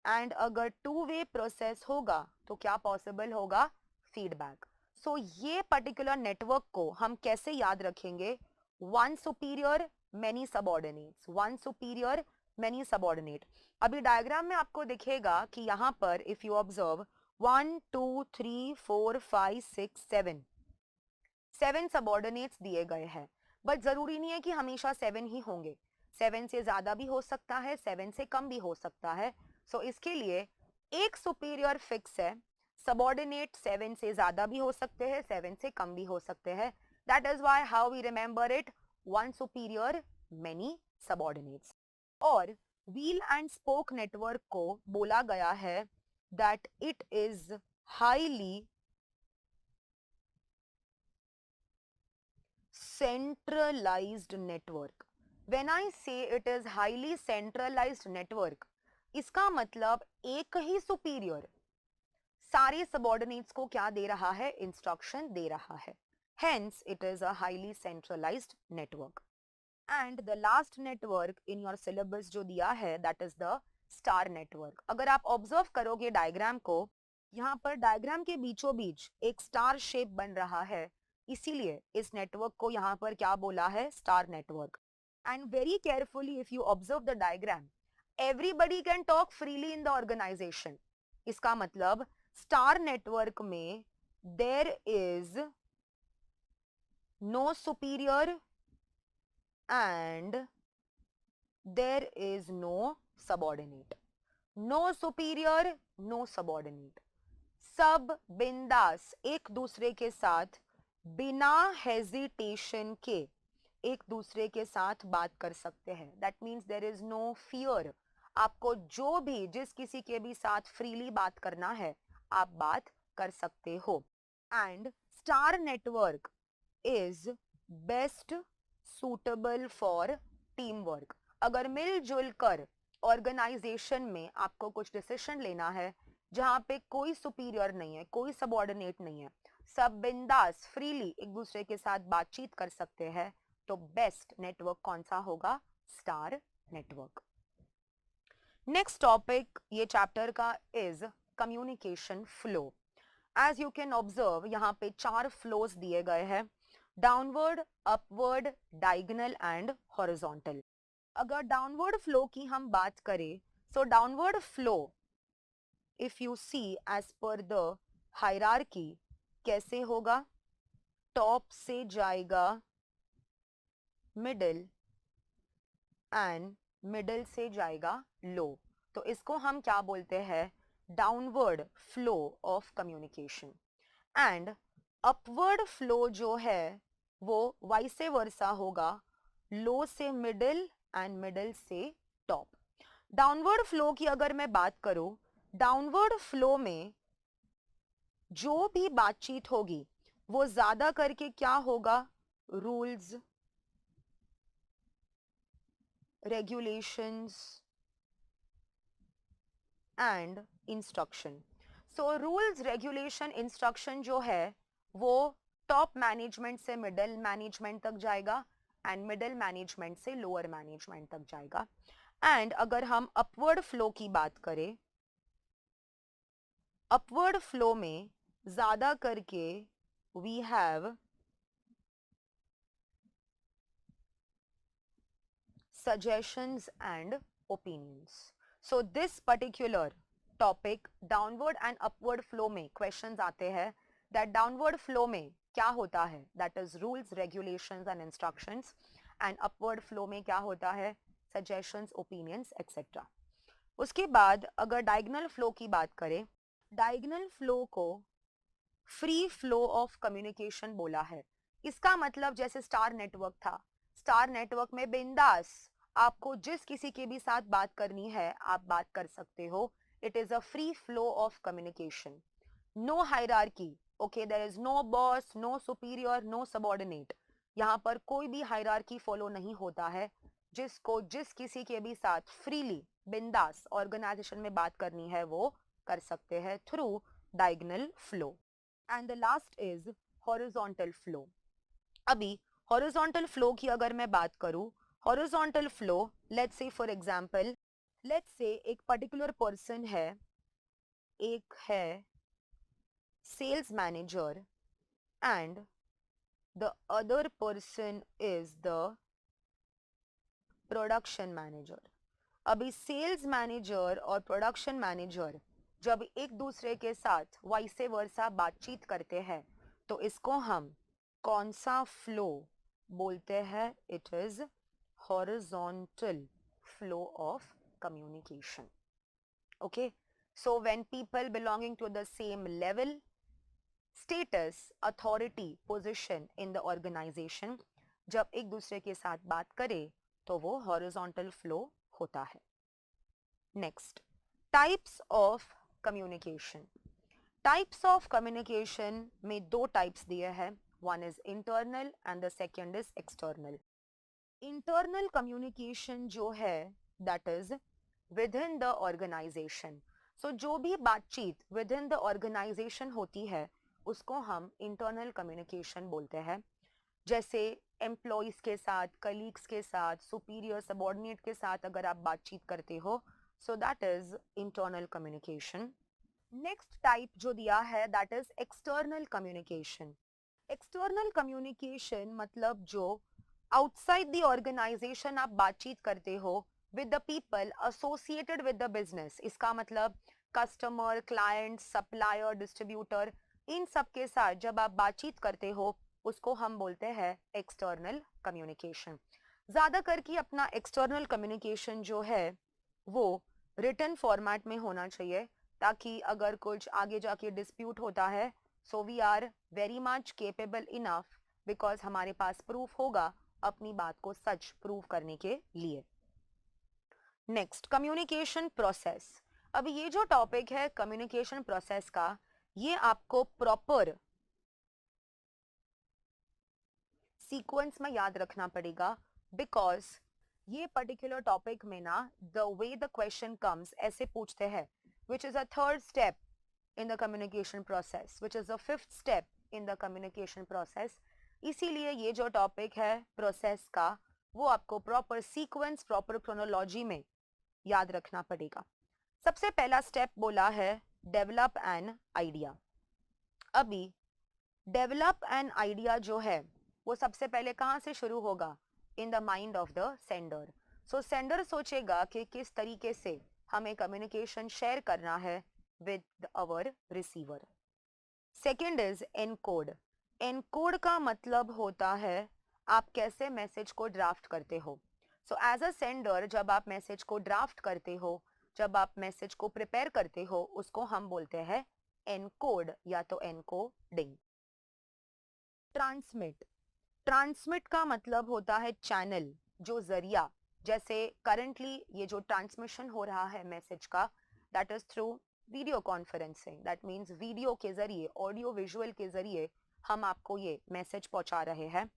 एंड अगर टू वे प्रोसेस होगा तो क्या पॉसिबल होगा? फीडबैक. सो ये पर्टिकुलर नेटवर्क को हम कैसे याद रखेंगे? One superior many subordinates, one superior many subordinate. अभी डायग्राम में आपको दिखेगा कि यहाँ पर इफ यू ऑब्जर्व 1 2 3 4 5 6 7 7 सबऑर्डिनेट्स दिए गए हैं. बट जरूरी नहीं है कि हमेशा 7 ही होंगे. 7 से ज्यादा भी हो सकता है, 7 से कम भी हो सकता है. सो इसके लिए एक सुपीरियर फिक्स है. सबऑर्डिनेट 7 से ज्यादा भी हो सकते हैं, 7 से कम भी हो सकते हैं. That is why how we remember it, one superior many subordinates. और व्हील एंड स्पोक नेटवर्क को बोला गया है that it is highly centralized network. When I say it is highly centralized network, इसका मतलब एक ही सुपीरियर सारे सबऑर्डिनेट्स को क्या दे रहा है? इंस्ट्रक्शन दे रहा है. Hence, it is a highly centralized network. And the last network in your syllabus जो दिया है, that is the star network. अगर आप ऑब्जर्व करोगे डायग्राम को, यहाँ पर डायग्राम के बीचों बीच एक स्टार शेप बन रहा है. इसीलिए इस नेटवर्क को यहाँ पर क्या बोला है? Star network. And very carefully if you observe the diagram, everybody can talk freely in the organization. इसका मतलब स्टार नेटवर्क में there is no superior and there is no subordinate. No superior, no subordinate. सब बिंदास एक दूसरे के साथ बिना हेजिटेशन के एक दूसरे के साथ बात कर सकते हैं. That means there is no fear. आपको जो भी जिस किसी के भी साथ फ्रीली बात करना है, आप बात कर सकते हो. And star network is best suitable for team work. अगर मिलजुल कर ऑर्गेनाइजेशन में आपको कुछ डिसीजन लेना है जहां पे कोई सुपीरियर नहीं है, कोई सबऑर्डिनेट नहीं है, सब बिंदास फ्रीली एक दूसरे के साथ बातचीत कर सकते हैं, तो बेस्ट नेटवर्क कौन सा होगा? Star network. नेक्स्ट टॉपिक ये चैप्टर का is communication flow. As you can observe यहाँ पे 4 फ्लोज दिए गए हैं: downward, upward, diagonal and horizontal. अगर डाउनवर्ड फ्लो की हम बात करें, so downward flow if you see as per the hierarchy कैसे होगा? टॉप से जाएगा मिडिल एंड मिडिल से जाएगा लो. तो इसको हम क्या बोलते हैं? Downward flow of communication. And upward flow जो है वो वाइसे वर्सा होगा, लो से मिडिल एंड मिडिल से टॉप. डाउनवर्ड फ्लो की अगर मैं बात करूं, डाउनवर्ड फ्लो में जो भी बातचीत होगी वो ज्यादा करके क्या होगा? Rules, regulations and instruction. So rules, regulation, instruction जो है वो टॉप मैनेजमेंट से मिडिल मैनेजमेंट तक जाएगा एंड मिडिल मैनेजमेंट से लोअर मैनेजमेंट तक जाएगा. एंड अगर हम अपवर्ड फ्लो की बात करें, अपवर्ड फ्लो में ज्यादा करके we have suggestions and opinions. So this particular topic downward and upward flow में questions आते हैं that downward flow में क्या होता है? that is rules, regulations and instructions. and upward flow में क्या होता है? suggestions, opinions etc. उसके बाद अगर diagonal flow की बात करें, diagonal flow को free flow of communication बोला है. इसका मतलब जैसे स्टार नेटवर्क था, स्टार नेटवर्क में बिंदास आपको जिस किसी के भी साथ बात करनी है आप बात कर सकते हो. It is a free flow of communication. No hierarchy. Okay, there is no boss, no superior, no subordinate. यहाँ पर कोई भी हायरार्की फॉलो नहीं होता है. जिसको जिस किसी के भी साथ फ्रीली बिंदास ऑर्गेनाइजेशन में बात करनी है वो कर सकते हैं through diagonal flow. And the last is horizontal flow. अभी हॉरिजॉन्टल फ्लो की अगर मैं बात करूं, horizontal flow, let's say for example, let's say एक पर्टिकुलर पर्सन है, एक है sales manager and the other person is the production manager. अभी सेल्स मैनेजर और प्रोडक्शन मैनेजर जब एक दूसरे के साथ वाइसे वर्सा बातचीत करते हैं तो इसको हम कौन सा फ्लो बोलते हैं? It is horizontal flow of communication. Okay, so when people belonging to the same level, status, authority, position in the organisation जब एक दूसरे के साथ बात करे तो वो हॉरिजॉन्टल फ्लो होता है। Next, types of communication. Types of communication में दो टाइप्स दिए हैं, one is internal and the second is external. Internal communication जो है that is within the organisation. So जो भी बातचीत विद इन द ऑर्गेनाइजेशन होती है उसको हम इंटरनल कम्युनिकेशन बोलते हैं। जैसे एम्प्लॉयज के साथ, कलीग्स के साथ, सुपीरियर सबॉर्डिनेट के साथ अगर आप बातचीत करते हो, सो that is internal communication. Next type जो दिया है that is external communication. External communication मतलब जो आउटसाइड द ऑर्गेनाइजेशन आप बातचीत करते हो with the people associated with the business. इसका मतलब कस्टमर, क्लाइंट, सप्लायर, डिस्ट्रीब्यूटर, इन सब के साथ जब आप बातचीत करते हो उसको हम बोलते हैं एक्सटर्नल कम्युनिकेशन। ज्यादा करके अपना एक्सटर्नल कम्युनिकेशन जो है वो रिटन फॉर्मेट में होना चाहिए, ताकि अगर कुछ आगे जाके डिस्प्यूट होता है so we are very much capable enough, because हमारे पास प्रूफ होगा अपनी बात को सच प्रूव करने के लिए। Next, communication process. अब ये जो टॉपिक है कम्युनिकेशन प्रोसेस का, ये आपको प्रॉपर सीक्वेंस में याद रखना पड़ेगा, बिकॉज ये पर्टिकुलर टॉपिक में ना the way the question comes ऐसे पूछते हैं, which is a third step in the communication process, which is the fifth step in the communication process. इसीलिए ये जो टॉपिक है प्रोसेस का वो आपको प्रॉपर सीक्वेंस, प्रॉपर क्रोनोलॉजी में याद रखना पड़ेगा। सबसे पहला स्टेप बोला है डेवलप एन आइडिया। अभी डेवलप एन आइडिया जो है वो सबसे पहले कहाँ से शुरू होगा? In the mind of the sender. So sender सोचेगा कि किस तरीके से हमें कम्युनिकेशन शेयर करना है with our receiver. Second is encode. Encode का मतलब होता है आप कैसे मैसेज को ड्राफ्ट करते हो। सो एज अ सेंडर जब आप मैसेज को ड्राफ्ट करते हो, जब आप मैसेज को प्रिपेयर करते हो, उसको हम बोलते हैं एनकोड या तो एनकोडिंग। ट्रांसमिट। ट्रांसमिट का मतलब होता है चैनल, जो जरिया। जैसे करंटली ये जो ट्रांसमिशन हो रहा है मैसेज का, that is through video conferencing. That means video के जरिए, ऑडियो विजुअल के जरिए हम आपको ये मैसेज पहुंचा रहे हैं।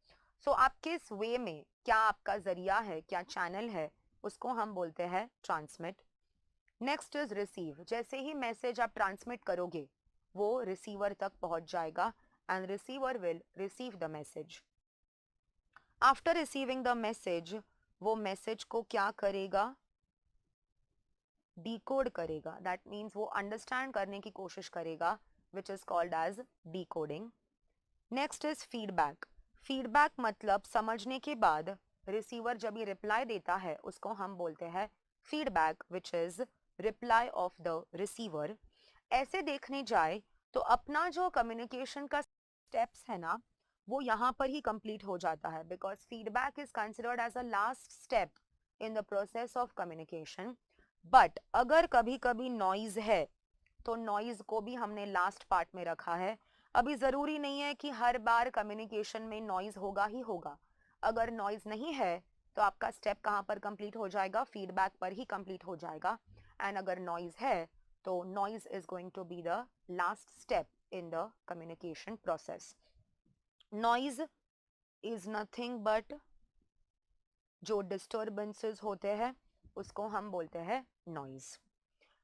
सो आप किस वे में, क्या आपका जरिया है, क्या चैनल है, उसको हम बोलते हैं ट्रांसमिट। Next is receive. जैसे ही मैसेज आप ट्रांसमिट करोगे वो रिसीवर तक पहुंच जाएगा and receiver will receive the message. After receiving the message वो मैसेज को क्या करेगा? डिकोड करेगा। दैट मीन्स वो अंडरस्टैंड करने की कोशिश करेगा, which is called as decoding. Next is feedback. Feedback मतलब समझने के बाद रिसीवर जब ये रिप्लाई देता है उसको हम बोलते हैं feedback, which is reply off the receiver. ऐसे देखने जाए तो अपना जो कम्युनिकेशन का स्टेप्स है ना वो यहाँ पर ही कंप्लीट हो जाता है, because feedback is considered as a last step in the process of communication. But अगर कभी कभी नॉइज है तो नॉइज को भी हमने लास्ट पार्ट में रखा है। अभी जरूरी नहीं है कि हर बार कम्युनिकेशन में नॉइज होगा ही होगा। अगर नॉइज नहीं है तो आपका स्टेप कहाँ पर कंप्लीट हो जाएगा? फीडबैक पर ही कंप्लीट हो जाएगा। एंड अगर नॉइज है तो noise is going to be the last step in the communication process. Noise is nothing but जो डिस्टर्बेंसेस होते हैं उसको हम बोलते हैं noise.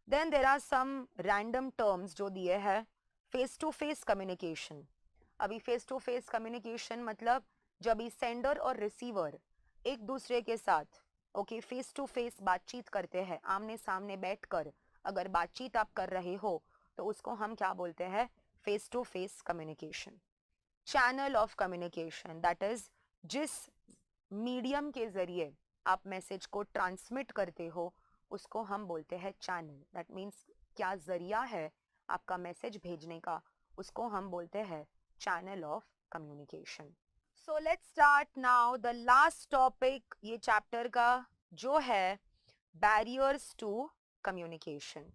Then there are some random terms जो दिए हैं। Face to face communication. अभी फेस टू फेस कम्युनिकेशन मतलब जब भी सेंडर और रिसीवर एक दूसरे के साथ ओके फेस टू फेस बातचीत करते हैं, आमने सामने बैठकर अगर बातचीत आप कर रहे हो तो उसको हम क्या बोलते हैं? Face to face communication. Channel of communication, that is जिस मीडियम के जरिए आप मैसेज को ट्रांसमिट करते हो उसको हम बोलते हैं चैनल। दैट मीन्स क्या जरिया है आपका मैसेज भेजने का, उसको हम बोलते हैं channel of communication. So let's start now the last topic ये चैप्टर का, जो है बैरियर्स टू कम्युनिकेशन।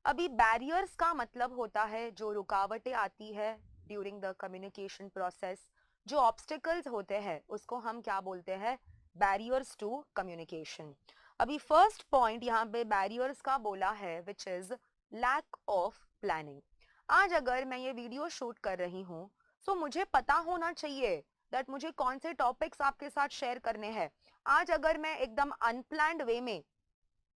अभी बैरियर्स का मतलब होता है जो रुकावटें आती है ड्यूरिंग द कम्युनिकेशन प्रोसेस, जो ऑब्स्टिकल्स होते हैं उसको हम क्या बोलते हैं? Barriers to communication. अभी फर्स्ट पॉइंट यहाँ पे बैरियर्स का बोला है which is lack of planning. आज अगर मैं ये वीडियो शूट कर रही हूँ तो मुझे पता होना चाहिए दैट मुझे कौन से टॉपिक्स आपके साथ शेयर करने हैं। आज अगर मैं एकदम अनप्लान्ड वे में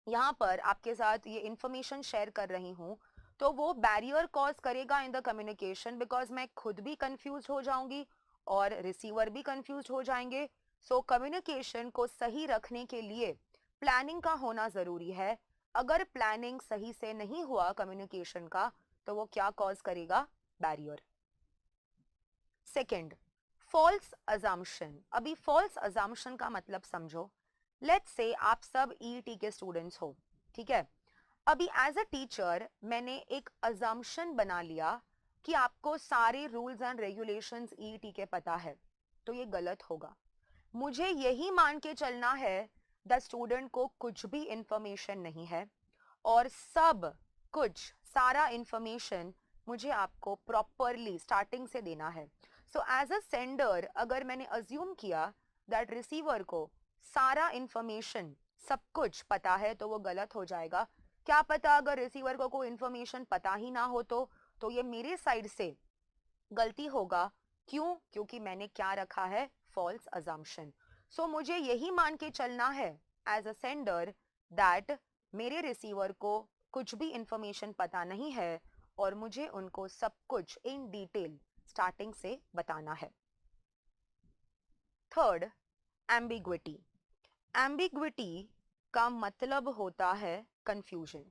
यहाँ पर आपके साथ ये इंफॉर्मेशन शेयर कर रही हूँ तो वो बैरियर कॉज करेगा इन द कम्युनिकेशन, बिकॉज मैं खुद भी कंफ्यूज हो जाऊंगी और रिसीवर भी कंफ्यूज हो जाएंगे। सो कम्युनिकेशन को सही रखने के लिए प्लानिंग का होना जरूरी है। अगर प्लानिंग सही से नहीं हुआ कम्युनिकेशन का तो वो क्या कॉज करेगा? बैरियर। Second, false assumption. अभी फॉल्स अजम्पशन का मतलब समझो। लेट्स से आप सब ईईटी के स्टूडेंट्स हो, ठीक है। अभी एज अ टीचर मैंने एक अजम्पशन बना लिया कि आपको सारे रूल्स एंड रेगुलेशंस ईईटी के पता है, तो ये गलत होगा। मुझे यही मान के चलना है द स्टूडेंट को कुछ भी इंफॉर्मेशन नहीं है और सब कुछ सारा इंफॉर्मेशन मुझे आपको प्रॉपरली स्टार्टिंग से देना है। सो एज अ सेंडर अगर मैंने अज्यूम किया दैट रिसीवर को सारा इंफॉर्मेशन सब कुछ पता है तो वो गलत हो जाएगा। क्या पता अगर रिसीवर को कोई इंफॉर्मेशन पता ही ना हो तो ये मेरे साइड से गलती होगा। क्यों? क्योंकि मैंने क्या रखा है? False assumption. सो मुझे यही मान के चलना है एज अ सेंडर दैट मेरे रिसीवर को कुछ भी इंफॉर्मेशन पता नहीं है और मुझे उनको सब कुछ इन डिटेल स्टार्टिंग से बताना है। Third, ambiguity. एम्बिग्विटी का मतलब होता है कंफ्यूजन।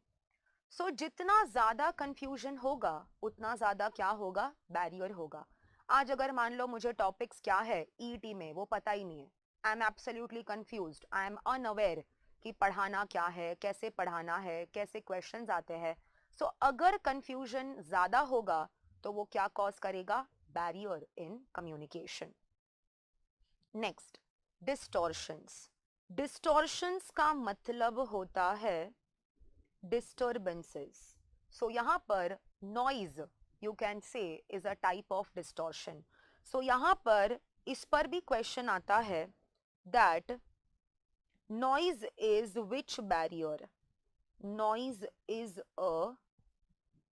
सो जितना ज्यादा कंफ्यूजन होगा उतना ज्यादा क्या होगा? बैरियर होगा। आज अगर मान लो मुझे टॉपिक्स क्या है ईटी में वो पता ही नहीं है, I am absolutely confused, I am unaware कि पढ़ाना क्या है, कैसे पढ़ाना है, कैसे क्वेश्चंस आते हैं। सो अगर कंफ्यूजन ज्यादा होगा तो वो क्या कॉज करेगा? Barrier in communication. Next, distortions. Distortions का मतलब होता है disturbances. So यहाँ पर noise you can say is a type of distortion. So यहाँ पर इस पर भी question आता है that noise is which barrier? Noise is a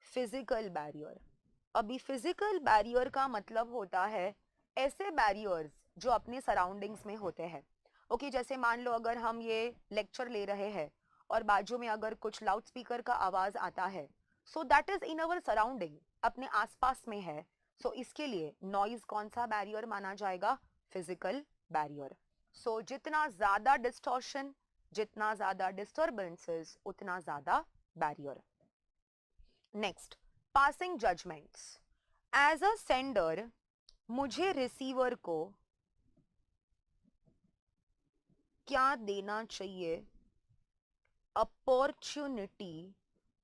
physical barrier. अभी फिजिकल बैरियर का मतलब होता है ऐसे बैरियर्स जो अपने सराउंडिंग्स में होते हैं। ओके, जैसे मान लो अगर हम ये लेक्चर ले रहे हैं और बाजू में अगर कुछ लाउड स्पीकर का आवाज आता है, so that is in our surrounding, अपने आसपास में है। सो इसके लिए नॉइज कौन सा बैरियर माना जाएगा? Physical barrier. सो जितना ज्यादा डिस्टॉर्शन, जितना ज्यादा डिस्टर्बेंसेस, उतना ज्यादा barrier. Next, passing judgements. As a sender मुझे रिसीवर को क्या देना चाहिए? Opportunity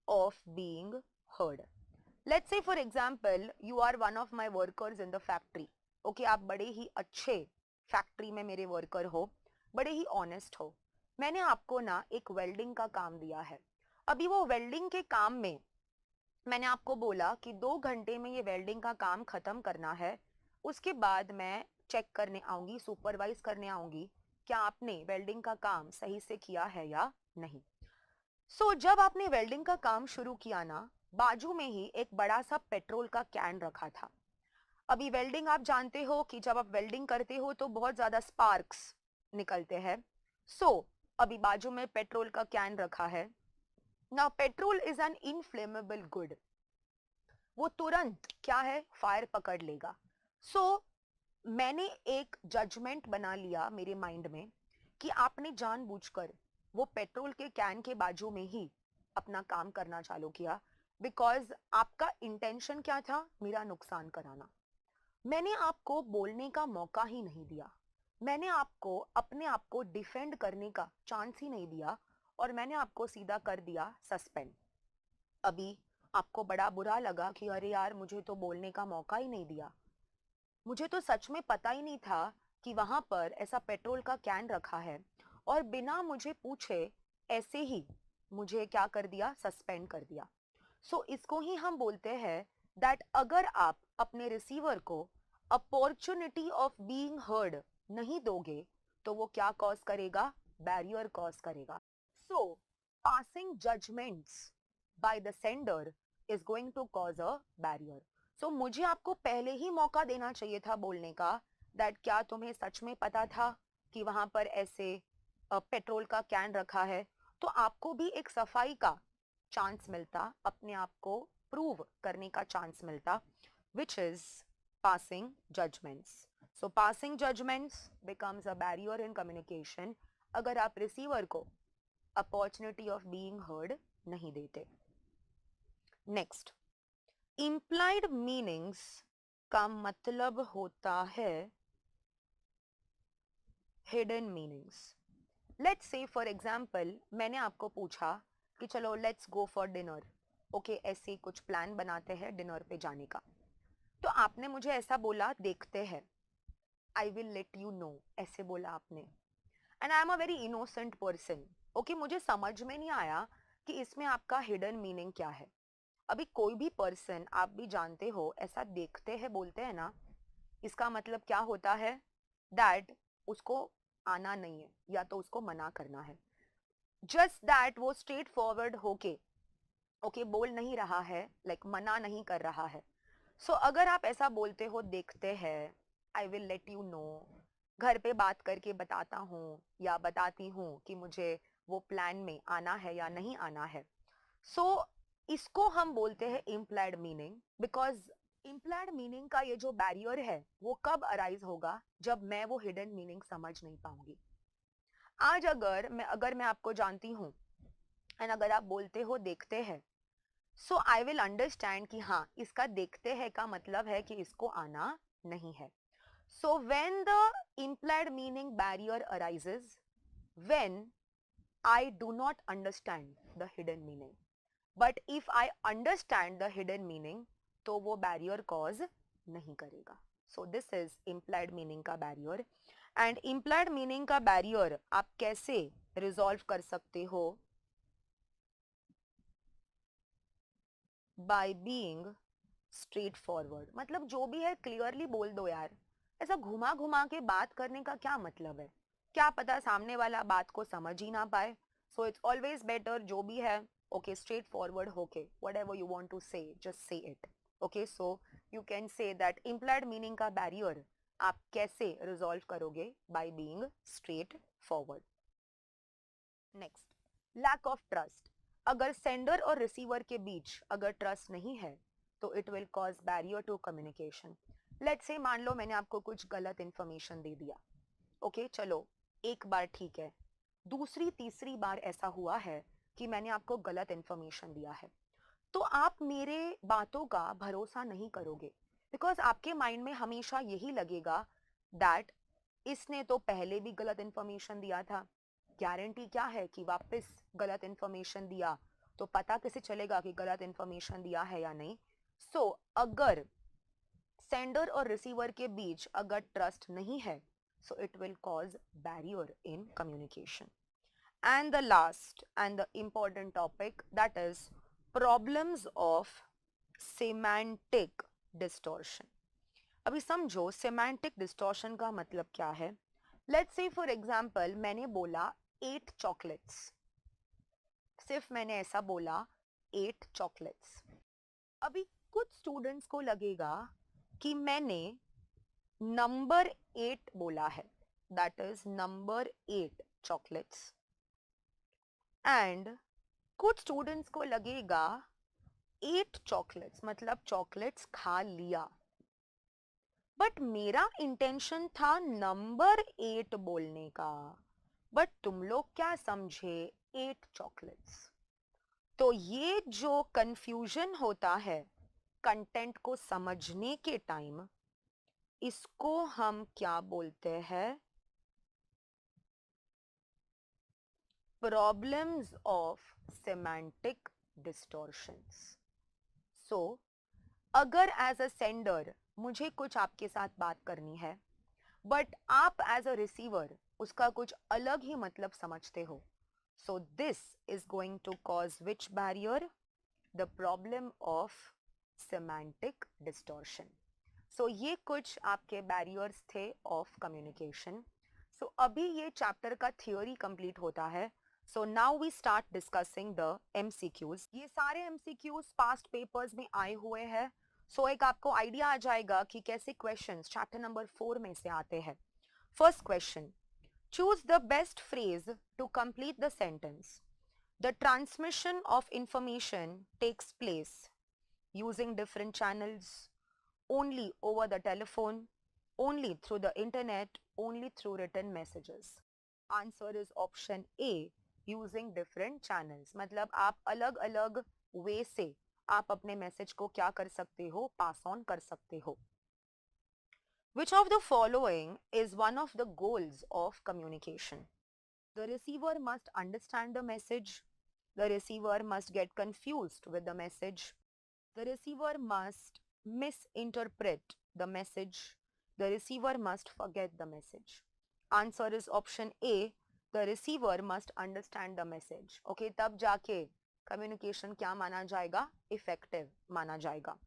of being heard. Let's say for example you are one of my workers in the factory. Okay, आप बड़े ही अच्छे फैक्ट्री में मेरे वर्कर हो, बड़े ही ऑनेस्ट हो। मैंने आपको ना एक वेल्डिंग का काम दिया है। अभी वो वेल्डिंग के काम में मैंने आपको बोला कि 2 घंटे में ये वेल्डिंग का काम खत्म करना है, उसके बाद मैं चेक करने आऊंगी, सुपरवाइज करने आऊंगी क्या आपने वेल्डिंग का काम सही से किया है या नहीं। सो जब आपने वेल्डिंग का काम शुरू किया ना, बाजू में ही एक बड़ा सा पेट्रोल का कैन रखा था। अभी वेल्डिंग आप जानते हो कि जब आप वेल्डिंग करते हो तो बहुत ज्यादा स्पार्क्स निकलते हैं। सो अभी बाजू में पेट्रोल का कैन रखा है। Now petrol is an inflammable good, वो तुरंत क्या है? फायर पकड़ लेगा। सो मैंने एक जजमेंट बना लिया मेरे माइंड में कि आपने जानबूझकर वो पेट्रोल के कैन के बाजू में ही अपना काम करना चालू किया, बिकॉज आपका इंटेंशन क्या था? मेरा नुकसान कराना। मैंने आपको बोलने का मौका ही नहीं दिया, मैंने आपको अपने आप को डिफेंड करने का चांस ही नहीं दिया, और मैंने आपको सीधा कर दिया सस्पेंड। अभी आपको बड़ा बुरा लगा कि अरे यार, मुझे तो बोलने का मौका ही नहीं दिया, मुझे तो सच में पता ही नहीं था कि वहां पर ऐसा पेट्रोल का कैन रखा है, और बिना मुझे पूछे ऐसे ही मुझे क्या कर दिया? सस्पेंड कर दिया। सो इसको ही हम बोलते हैं दैट अगर आप अपने रिसीवर को अपॉर्चुनिटी ऑफ बीइंग हर्ड नहीं दोगे तो वो क्या कॉज करेगा? बैरियर कॉज करेगा। So passing judgements by the sender is going to cause a barrier. So मुझे आपको पहले ही मौका देना चाहिए था बोलने का, दैट क्या तुम्हें सच में पता था कि वहां पर ऐसे पेट्रोल का कैन रखा है? तो आपको भी एक सफाई का चांस मिलता, अपने आप को प्रूव करने का चांस मिलता, which is passing judgments. So passing judgments becomes a barrier in communication अगर आप रिसीवर को अपॉर्चुनिटी ऑफ बीइंग हर्ड नहीं देते। नेक्स्ट, implied मीनिंग्स का मतलब होता है hidden meanings. Let's say for example मैंने आपको पूछा कि चलो let's go for dinner, okay, ऐसे कुछ प्लान बनाते हैं डिनर पे जाने का। तो आपने मुझे ऐसा बोला, देखते हैं, I will let you know, ऐसे बोला आपने। And I am a very innocent person, okay, मुझे समझ में नहीं आया कि इसमें आपका हिडन मीनिंग क्या है। अभी कोई भी पर्सन, आप भी जानते हो, ऐसा देखते हैं बोलते हैं ना, इसका मतलब क्या होता है? दैट उसको आना नहीं है या तो उसको मना करना है। जस्ट दैट वो स्ट्रेट फॉरवर्ड होके ओके बोल नहीं रहा है, लाइक मना नहीं कर रहा है। सो अगर आप ऐसा बोलते हो, देखते हैं, I will let you know, घर पे बात करके बताता हूँ या बताती हूँ कि मुझे वो प्लान में आना है या नहीं आना है। सो इसको हम बोलते हैं implied meaning, because implied meaning का ये जो बैरियर है वो कब अराइज होगा? जब मैं वो हिडन मीनिंग समझ नहीं पाऊंगी। आज अगर मैं आपको जानती हूँ एंड अगर आप बोलते हो देखते हैं, सो आई विल अंडरस्टैंड कि हाँ, इसका देखते हैं का मतलब है कि इसको आना नहीं है। So when the implied meaning barrier arises when I do not understand the hidden meaning, but if I understand the hidden meaning तो वो barrier cause नहीं करेगा। So this is implied meaning का barrier, and implied meaning का barrier आप कैसे resolve कर सकते हो? By being straight forward. मतलब जो भी है क्लियरली बोल दो यार, ऐसा घुमा घुमा के बात करने का क्या मतलब है? क्या पता सामने वाला बात को समझ ही ना पाए। सो इट्स ऑलवेज बेटर जो भी है, ओके, स्ट्रेट फॉरवर्ड होके whatever you want to say just say it. Okay, so you can say that implied meaning का बैरियर आप कैसे रिजॉल्व करोगे? By being straightforward. Next, lack of trust. अगर सेंडर और रिसीवर के बीच अगर ट्रस्ट नहीं है तो it will cause barrier to communication. Let's say मान लो मैंने आपको कुछ गलत इंफॉर्मेशन दे दिया, ओके, चलो एक बार ठीक है, दूसरी तीसरी बार ऐसा हुआ है कि मैंने आपको गलत इंफॉर्मेशन दिया है, तो आप मेरे बातों का भरोसा नहीं करोगे, बिकॉज आपके माइंड में हमेशा यही लगेगा दैट इसने तो पहले भी गलत इंफॉर्मेशन दिया था, गारंटी क्या है कि वापस गलत इंफॉर्मेशन दिया तो पता कैसे चलेगा कि गलत इंफॉर्मेशन दिया है या नहीं। सो अगर सेंडर और रिसीवर के बीच अगर ट्रस्ट नहीं है, so it will cause barrier in communication. And the last and the important topic, that is problems of semantic distortion. अभी समझो सेमांटिक डिस्टॉर्शन का मतलब क्या है। लेट्स से फॉर एग्जांपल मैंने बोला 8 चॉकलेट्स, सिर्फ मैंने ऐसा बोला 8 चॉकलेट्स। अभी कुछ स्टूडेंट्स को लगेगा कि मैंने नंबर 8 बोला है, that is number 8 chocolates, and कुछ स्टूडेंट्स को लगेगा 8 चॉकलेट्स मतलब चॉकलेट्स खा लिया। बट मेरा इंटेंशन था नंबर 8 बोलने का, बट तुम लोग क्या समझे 8 चॉकलेट्स। तो ये जो कंफ्यूजन होता है कंटेंट को समझने के टाइम, इसको हम क्या बोलते हैं, प्रॉब्लम्स ऑफ सेमांटिक डिस्टॉर्शंस। सो अगर एज अ सेंडर मुझे कुछ आपके साथ बात करनी है, बट आप एज अ रिसीवर उसका कुछ अलग ही मतलब समझते हो, so this is going to cause which barrier, the problem of semantic distortion. So ये कुछ आपके बैरियर्स थे ऑफ कम्युनिकेशन। सो अभी ये चैप्टर का थियोरी कंप्लीट होता है। So now we start discussing the MCQs. ये सारे एमसीक्यूज पास्ट पेपर्स में आए हुए हैं। सो एक आपको आइडिया आ जाएगा कि कैसे क्वेश्चंस चैप्टर नंबर 4 में से आते हैं। First question, choose the best phrase to complete the sentence. The transmission of information takes place using different channels, only over the telephone, only through the internet, only through written messages. Answer is option A, using different channels. मतलब आप अलग अलग वे से आप अपने मैसेज को क्या कर सकते हो, पास ऑन कर सकते हो. Which of the following is one of the goals of communication? The receiver must understand the message. The receiver must get confused with the message. The receiver must misinterpret the message. The receiver must forget the message. Answer is option A. The receiver must understand the message. Okay, तब जाके communication क्या माना जाएगा? Effective माना जाएगा.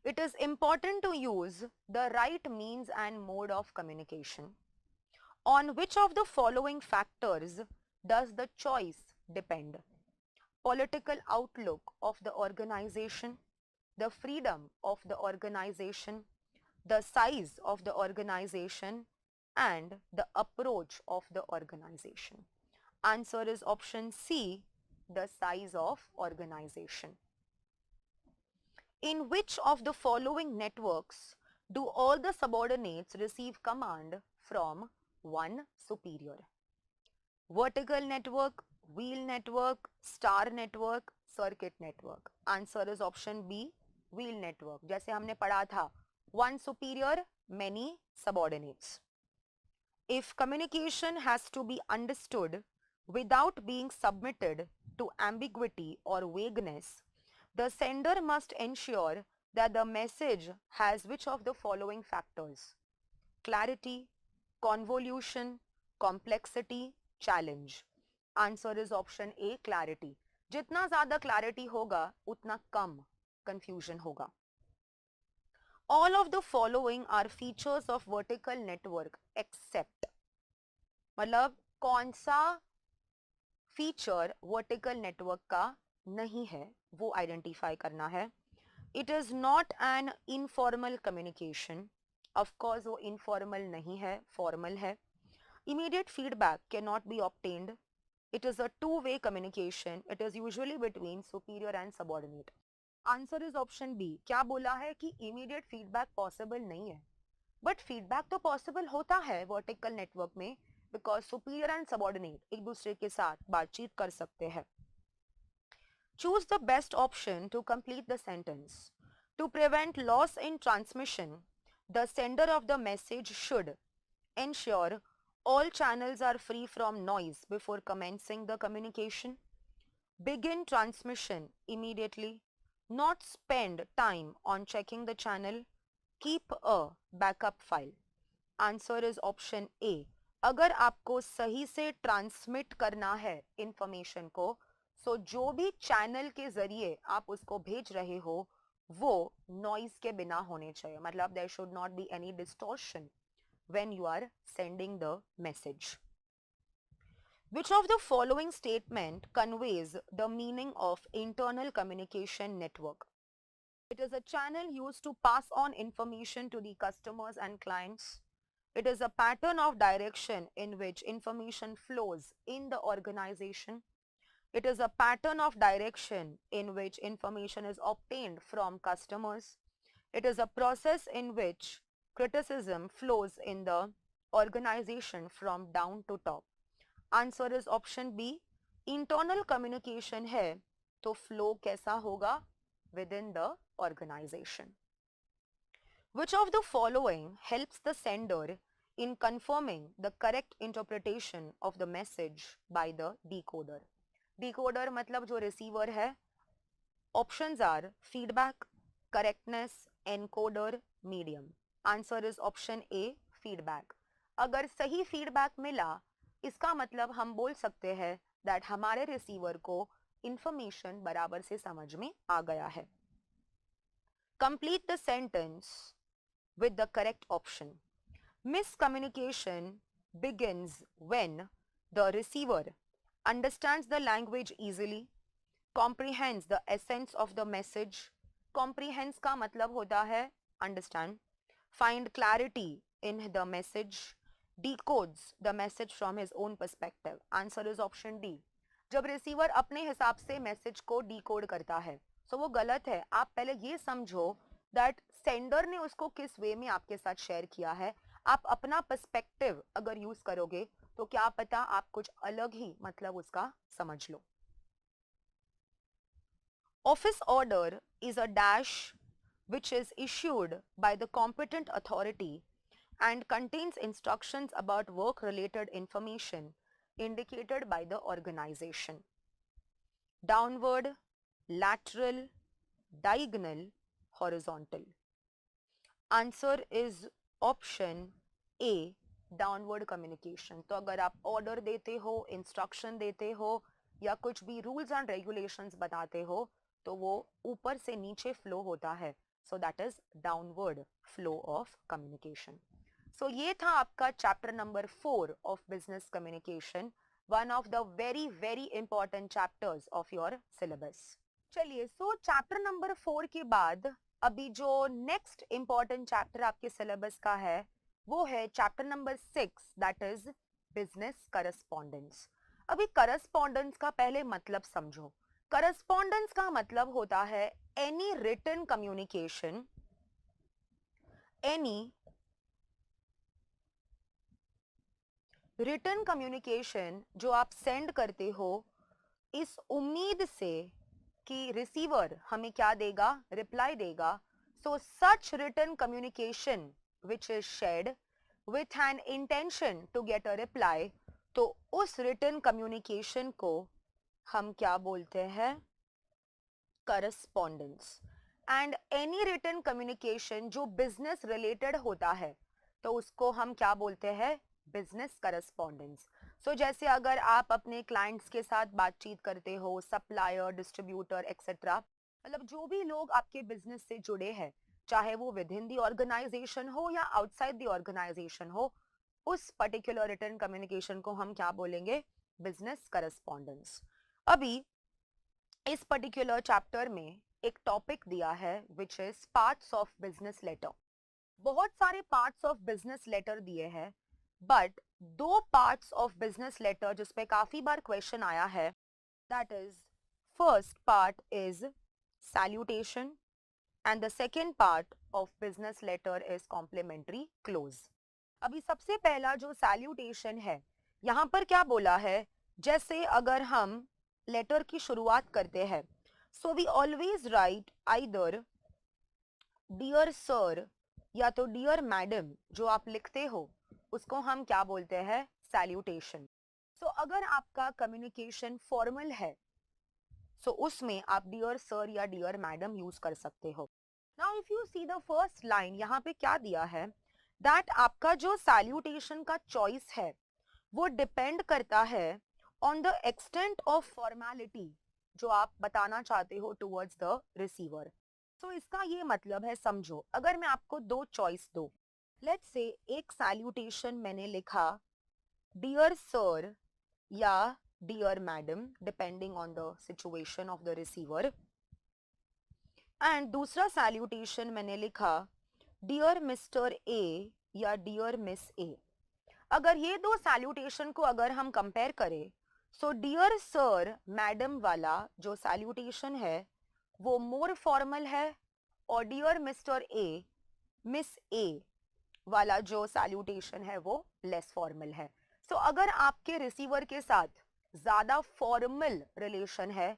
It is important to use the right means and mode of communication. On which of the following factors does the choice depend? Political outlook of the organization, the freedom of the organization, the size of the organization, and the approach of the organization. Answer is option C, the size of organization. In which of the following networks do all the subordinates receive command from one superior? Vertical network, wheel network, star network, circuit network. Answer is option B, wheel network. जैसे हमने पढ़ा था, one superior, many subordinates. If communication has to be understood without being submitted to ambiguity or vagueness, the sender must ensure that the message has which of the following factors? Clarity, convolution, complexity, challenge. Answer is option A, clarity. जितना ज़्यादा clarity होगा उतना कम confusion होगा. All of the following are features of vertical network except, मतलब कौन सा फीचर वर्टिकल नेटवर्क का नहीं है वो आइडेंटिफाई करना है. It is not an informal communication. Of course वो इनफॉर्मल नहीं है, फॉर्मल है. Immediate feedback can not be obtained. It is a two way communication. It is usually between superior and subordinate. Answer is option B. क्या बोला है कि इमीडिएट फीडबैक पॉसिबल नहीं है, बट फीडबैक तो पॉसिबल होता है वर्टिकल नेटवर्क में, बिकॉज सुपीरियर एंड सबऑर्डिनेट एक दूसरे के साथ बातचीत कर सकते हैं. Choose the best option to complete the sentence. To prevent loss in transmission, the sender of the message should ensure all channels are free from noise before commencing the communication. Begin transmission immediately. Not spend time on checking the channel. Keep a backup file. Answer is option A. अगर आपको सही से ट्रांसमिट करना है इंफॉर्मेशन को, सो जो भी चैनल के जरिए आप उसको भेज रहे हो वो नॉइज के बिना होने चाहिए. मतलब there should not be any distortion when you are sending the message. Which of the following statement conveys the meaning of internal communication network? It is a channel used to pass on information to the customers and clients. It is a pattern of direction in which information flows in the organization. It is a pattern of direction in which information is obtained from customers. It is a process in which criticism flows in the organization from down to top. Answer is option B. Internal communication है तो flow कैसा होगा? Within the organization. Which of the following helps the sender in confirming the correct interpretation of the message by the decoder? Decoder मतलब जो receiver है. Options are feedback, correctness, encoder, medium. Answer is option A, feedback. अगर सही feedback मिला, इसका मतलब हम बोल सकते हैं that हमारे receiver को information बराबर से समझ में आ गया है. Complete the sentence with the correct option. Miscommunication begins when the receiver understands the language easily, comprehends the essence of the message. Comprehends का मतलब होता है understand, find clarity in the message, decodes the message from his own perspective. Answer is option D. जब रिसीवर अपने हिसाब से मैसेज को डिकोड करता है तो वो गलत है. आप पहले ये समझो दैट सेंडर ने उसको किस वे में आपके साथ शेयर किया है. आप अपना पर्सपेक्टिव अगर यूज करोगे तो क्या पता आप कुछ अलग ही मतलब उसका समझ लो. Office order is a dash which is issued by the competent authority and contains instructions about work related information indicated by the organization. Downward, lateral, diagonal, horizontal. Answer is option A, downward communication. तो अगर आप order देते हो, instruction देते हो या कुछ भी rules and regulations बताते हो तो वो ऊपर से नीचे flow होता है. So that is downward flow of communication. So ये था आपका chapter number 4 of business communication, one of the very very important chapters of your syllabus. चलिए, so chapter number 4 के बाद अभी जो next important chapter आपके syllabus का है वो है chapter number 6, that is business correspondence. अभी correspondence का पहले मतलब समझो. Correspondence का मतलब होता है any written communication, any written communication जो आप send करते हो इस उम्मीद से कि रिसीवर हमें क्या देगा, रिप्लाई देगा. So such written communication which is shared with an intention to get a reply, तो उस written communication को हम क्या बोलते हैं, correspondence. And any written communication जो business related होता है तो उसको हम क्या बोलते हैं, business correspondence. So जैसे अगर आप अपने clients के साथ बातचीत करते हो, supplier, distributor, etc. मतलब जो भी लोग आपके business से जुड़े हैं, चाहे वो within the organization हो या outside the organization हो, उस particular written communication को हम क्या बोलेंगे, business correspondence. अभी इस पर्टिकुलर चैप्टर में एक टॉपिक दिया है which is parts of business letter. बहुत सारे पार्ट्स ऑफ बिजनेस लेटर दिए हैं बट दो पार्ट्स ऑफ बिजनेस लेटर जिस पे काफी बार क्वेश्चन आया है, that is first part is salutation and the second part of business letter is complimentary close. अभी सबसे पहला जो सैल्यूटेशन है यहाँ पर क्या बोला है, जैसे अगर हम लेटर की शुरुआत करते हैं so we always write either dear sir या तो डियर मैडम. जो आप लिखते हो उसको हम क्या बोलते हैं, सैल्यूटेशन. सो अगर आपका कम्युनिकेशन फॉर्मल है सो उसमें आप डियर सर या डियर मैडम यूज कर सकते हो. Now if you see the first line, यहाँ पे क्या दिया है दैट आपका जो सैल्यूटेशन का चॉइस है वो डिपेंड करता है on the extent of formality जो आप बताना चाहते हो towards the receiver. So इसका ये मतलब है, समझो अगर मैं आपको दो चॉइस दो, let's say एक salutation मैंने लिखा dear sir या dear madam depending on the situation of the receiver, and दूसरा salutation मैंने लिखा dear Mr. A या dear Miss A. अगर ये दो salutation को अगर हम कंपेयर करें सो डियर सर मैडम वाला जो सैल्यूटेशन है वो मोर फॉर्मल है और डियर मिस्टर ए, मिस ए वाला जो सैल्यूटेशन है वो लेस फॉर्मल है. सो अगर आपके रिसीवर के साथ ज्यादा फॉर्मल रिलेशन है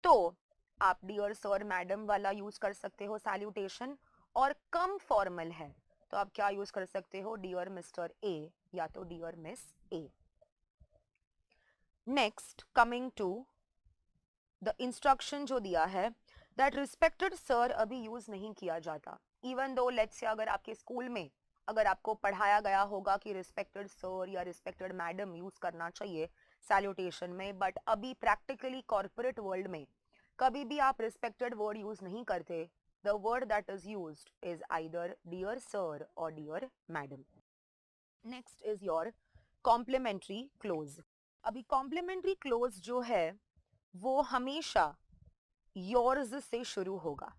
तो आप डियर सर मैडम वाला यूज कर सकते हो सैल्यूटेशन, और कम फॉर्मल है तो आप क्या यूज कर सकते हो, डियर मिस्टर ए या तो dear miss A. Next coming to the instruction जो दिया है, दैट रिस्पेक्टेड सर अभी यूज नहीं किया जाता. इवन दो लेट्स से अगर आपके स्कूल में अगर आपको पढ़ाया गया होगा कि रिस्पेक्टेड सर या रिस्पेक्टेड मैडम यूज करना चाहिए सैल्यूटेशन में, बट अभी प्रैक्टिकली कॉर्पोरेट वर्ल्ड में कभी भी आप रिस्पेक्टेड वर्ड यूज नहीं करते. The word that is used is either dear sir और dear madam. Next is your complimentary close. अभी कॉम्प्लीमेंट्री क्लोज जो है वो हमेशा योर्स से शुरू होगा,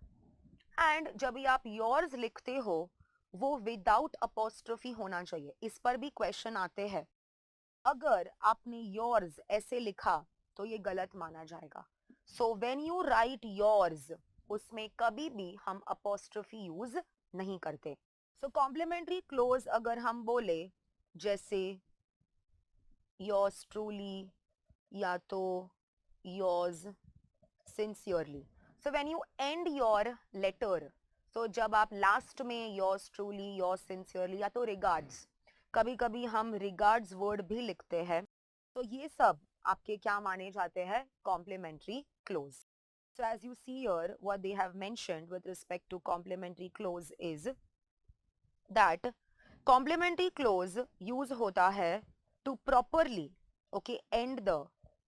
एंड जब भी आप योर्स लिखते हो वो विदाउट अपोस्ट्रोफी होना चाहिए. इस पर भी क्वेश्चन आते हैं, अगर आपने योर्स ऐसे लिखा तो ये गलत माना जाएगा. सो व्हेन यू राइट योर्स उसमें कभी भी हम अपोस्ट्रोफी यूज नहीं करते. सो कॉम्प्लीमेंट्री क्लोज अगर हम बोले जैसे योर्स ट्रूली या तो yours sincerely. So when you end your letter, तो जब आप लास्ट में योर्स ट्रूली, योर्स सिंसियरली या तो रिगार्ड्स, कभी कभी हम रिगार्ड्स वर्ड भी लिखते हैं, तो ये सब आपके क्या माने जाते हैं, complimentary close. So as you see here what they have mentioned with respect to complimentary close is that complimentary close use होता है to properly okay and the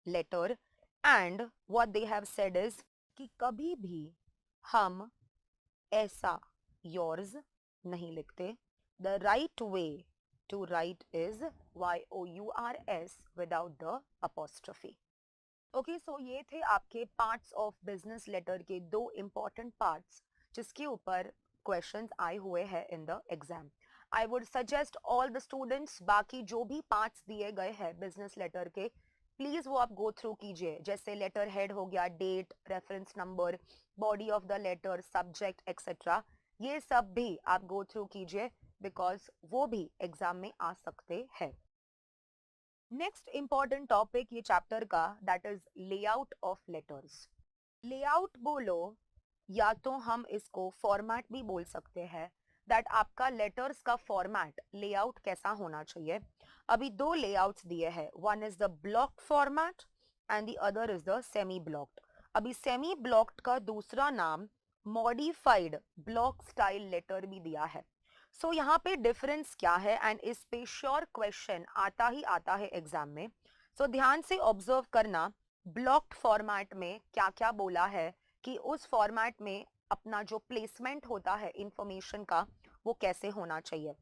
letter, and what they have said is कि कभी भी हम ऐसा योर्स नहीं लिखते. The right way to write is YOURS without the apostrophe. Okay, so ये थे आपके पार्ट्स ऑफ बिजनेस लेटर के दो इंपॉर्टेंट पार्ट्स जिसके ऊपर क्वेश्चंस आए हुए हैं in the exam. I would suggest all the students बाकी जो भी पार्ट्स दिए गए हैं बिजनेस लेटर के, प्लीज वो आप गो थ्रू कीजिए. जैसे लेटर हेड हो गया, date, reference number, body of the letter, subject etcetera, ये सब भी आप गो थ्रू कीजिए बिकॉज वो भी एग्जाम में आ सकते हैं. नेक्स्ट इंपॉर्टेंट टॉपिक ये चैप्टर का that is layout of letters. Layout बोलो या तो हम इसको फॉर्मेट भी बोल सकते हैं, दैट आपका लेटर्स का फॉर्मेट लेआउट कैसा होना चाहिए. अभी दो लेआउट्स दिए हैं, one is the block format and the other is the semi blocked. अभी सेमी ब्लॉक्ड का दूसरा नाम मॉडिफाइड ब्लॉक स्टाइल लेटर भी दिया है. सो यहाँ पे डिफरेंस क्या है, एंड इस पे श्योर क्वेश्चन आता ही आता है एग्जाम में. सो ध्यान से ऑब्जर्व करना ब्लॉक्ड फॉर्मेट में क्या क्या बोला है कि उस फॉर्मेट में अपना जो प्लेसमेंट होता है इंफॉर्मेशन का वो कैसे होना चाहिए.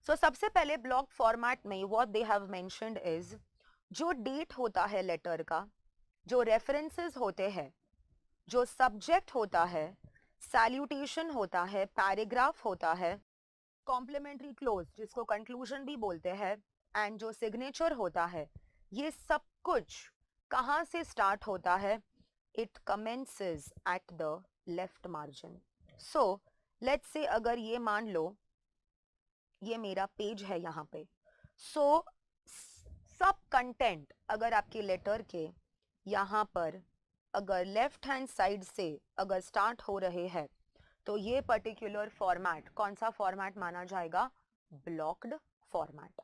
सो सबसे पहले ब्लॉक्ड फॉर्मेट में what they have mentioned is जो डेट होता है लेटर का, जो रेफरेंसेस होते हैं, जो सब्जेक्ट होता है, सैल्यूटेशन होता है, पैराग्राफ होता है, कॉम्प्लीमेंट्री क्लोज जिसको कंक्लूजन भी बोलते हैं, एंड जो सिग्नेचर होता है, ये सब कुछ कहाँ से स्टार्ट होता है, it commences at the left margin. So let's say अगर ये मान लो ये मेरा पेज है यहाँ पे, सो सब कंटेंट अगर आपके लेटर के यहाँ पर अगर लेफ्ट हैंड साइड से अगर स्टार्ट हो रहे हैं तो ये पर्टिकुलर फॉर्मेट कौन सा फॉर्मेट माना जाएगा, blocked format.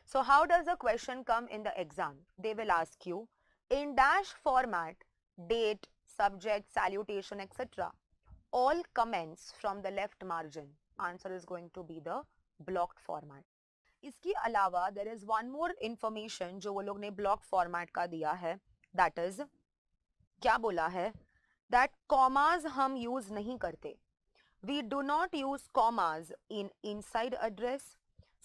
So how does the question come in the exam, they will ask you in dash format date, subject, salutation etcetera all comments from the left margin. Answer is going to be the blocked format. इसके अलावा there is one more information जो वो लोग ने block format का दिया है, that is क्या बोला है, that commas हम use नहीं करते. We do not use commas in inside address,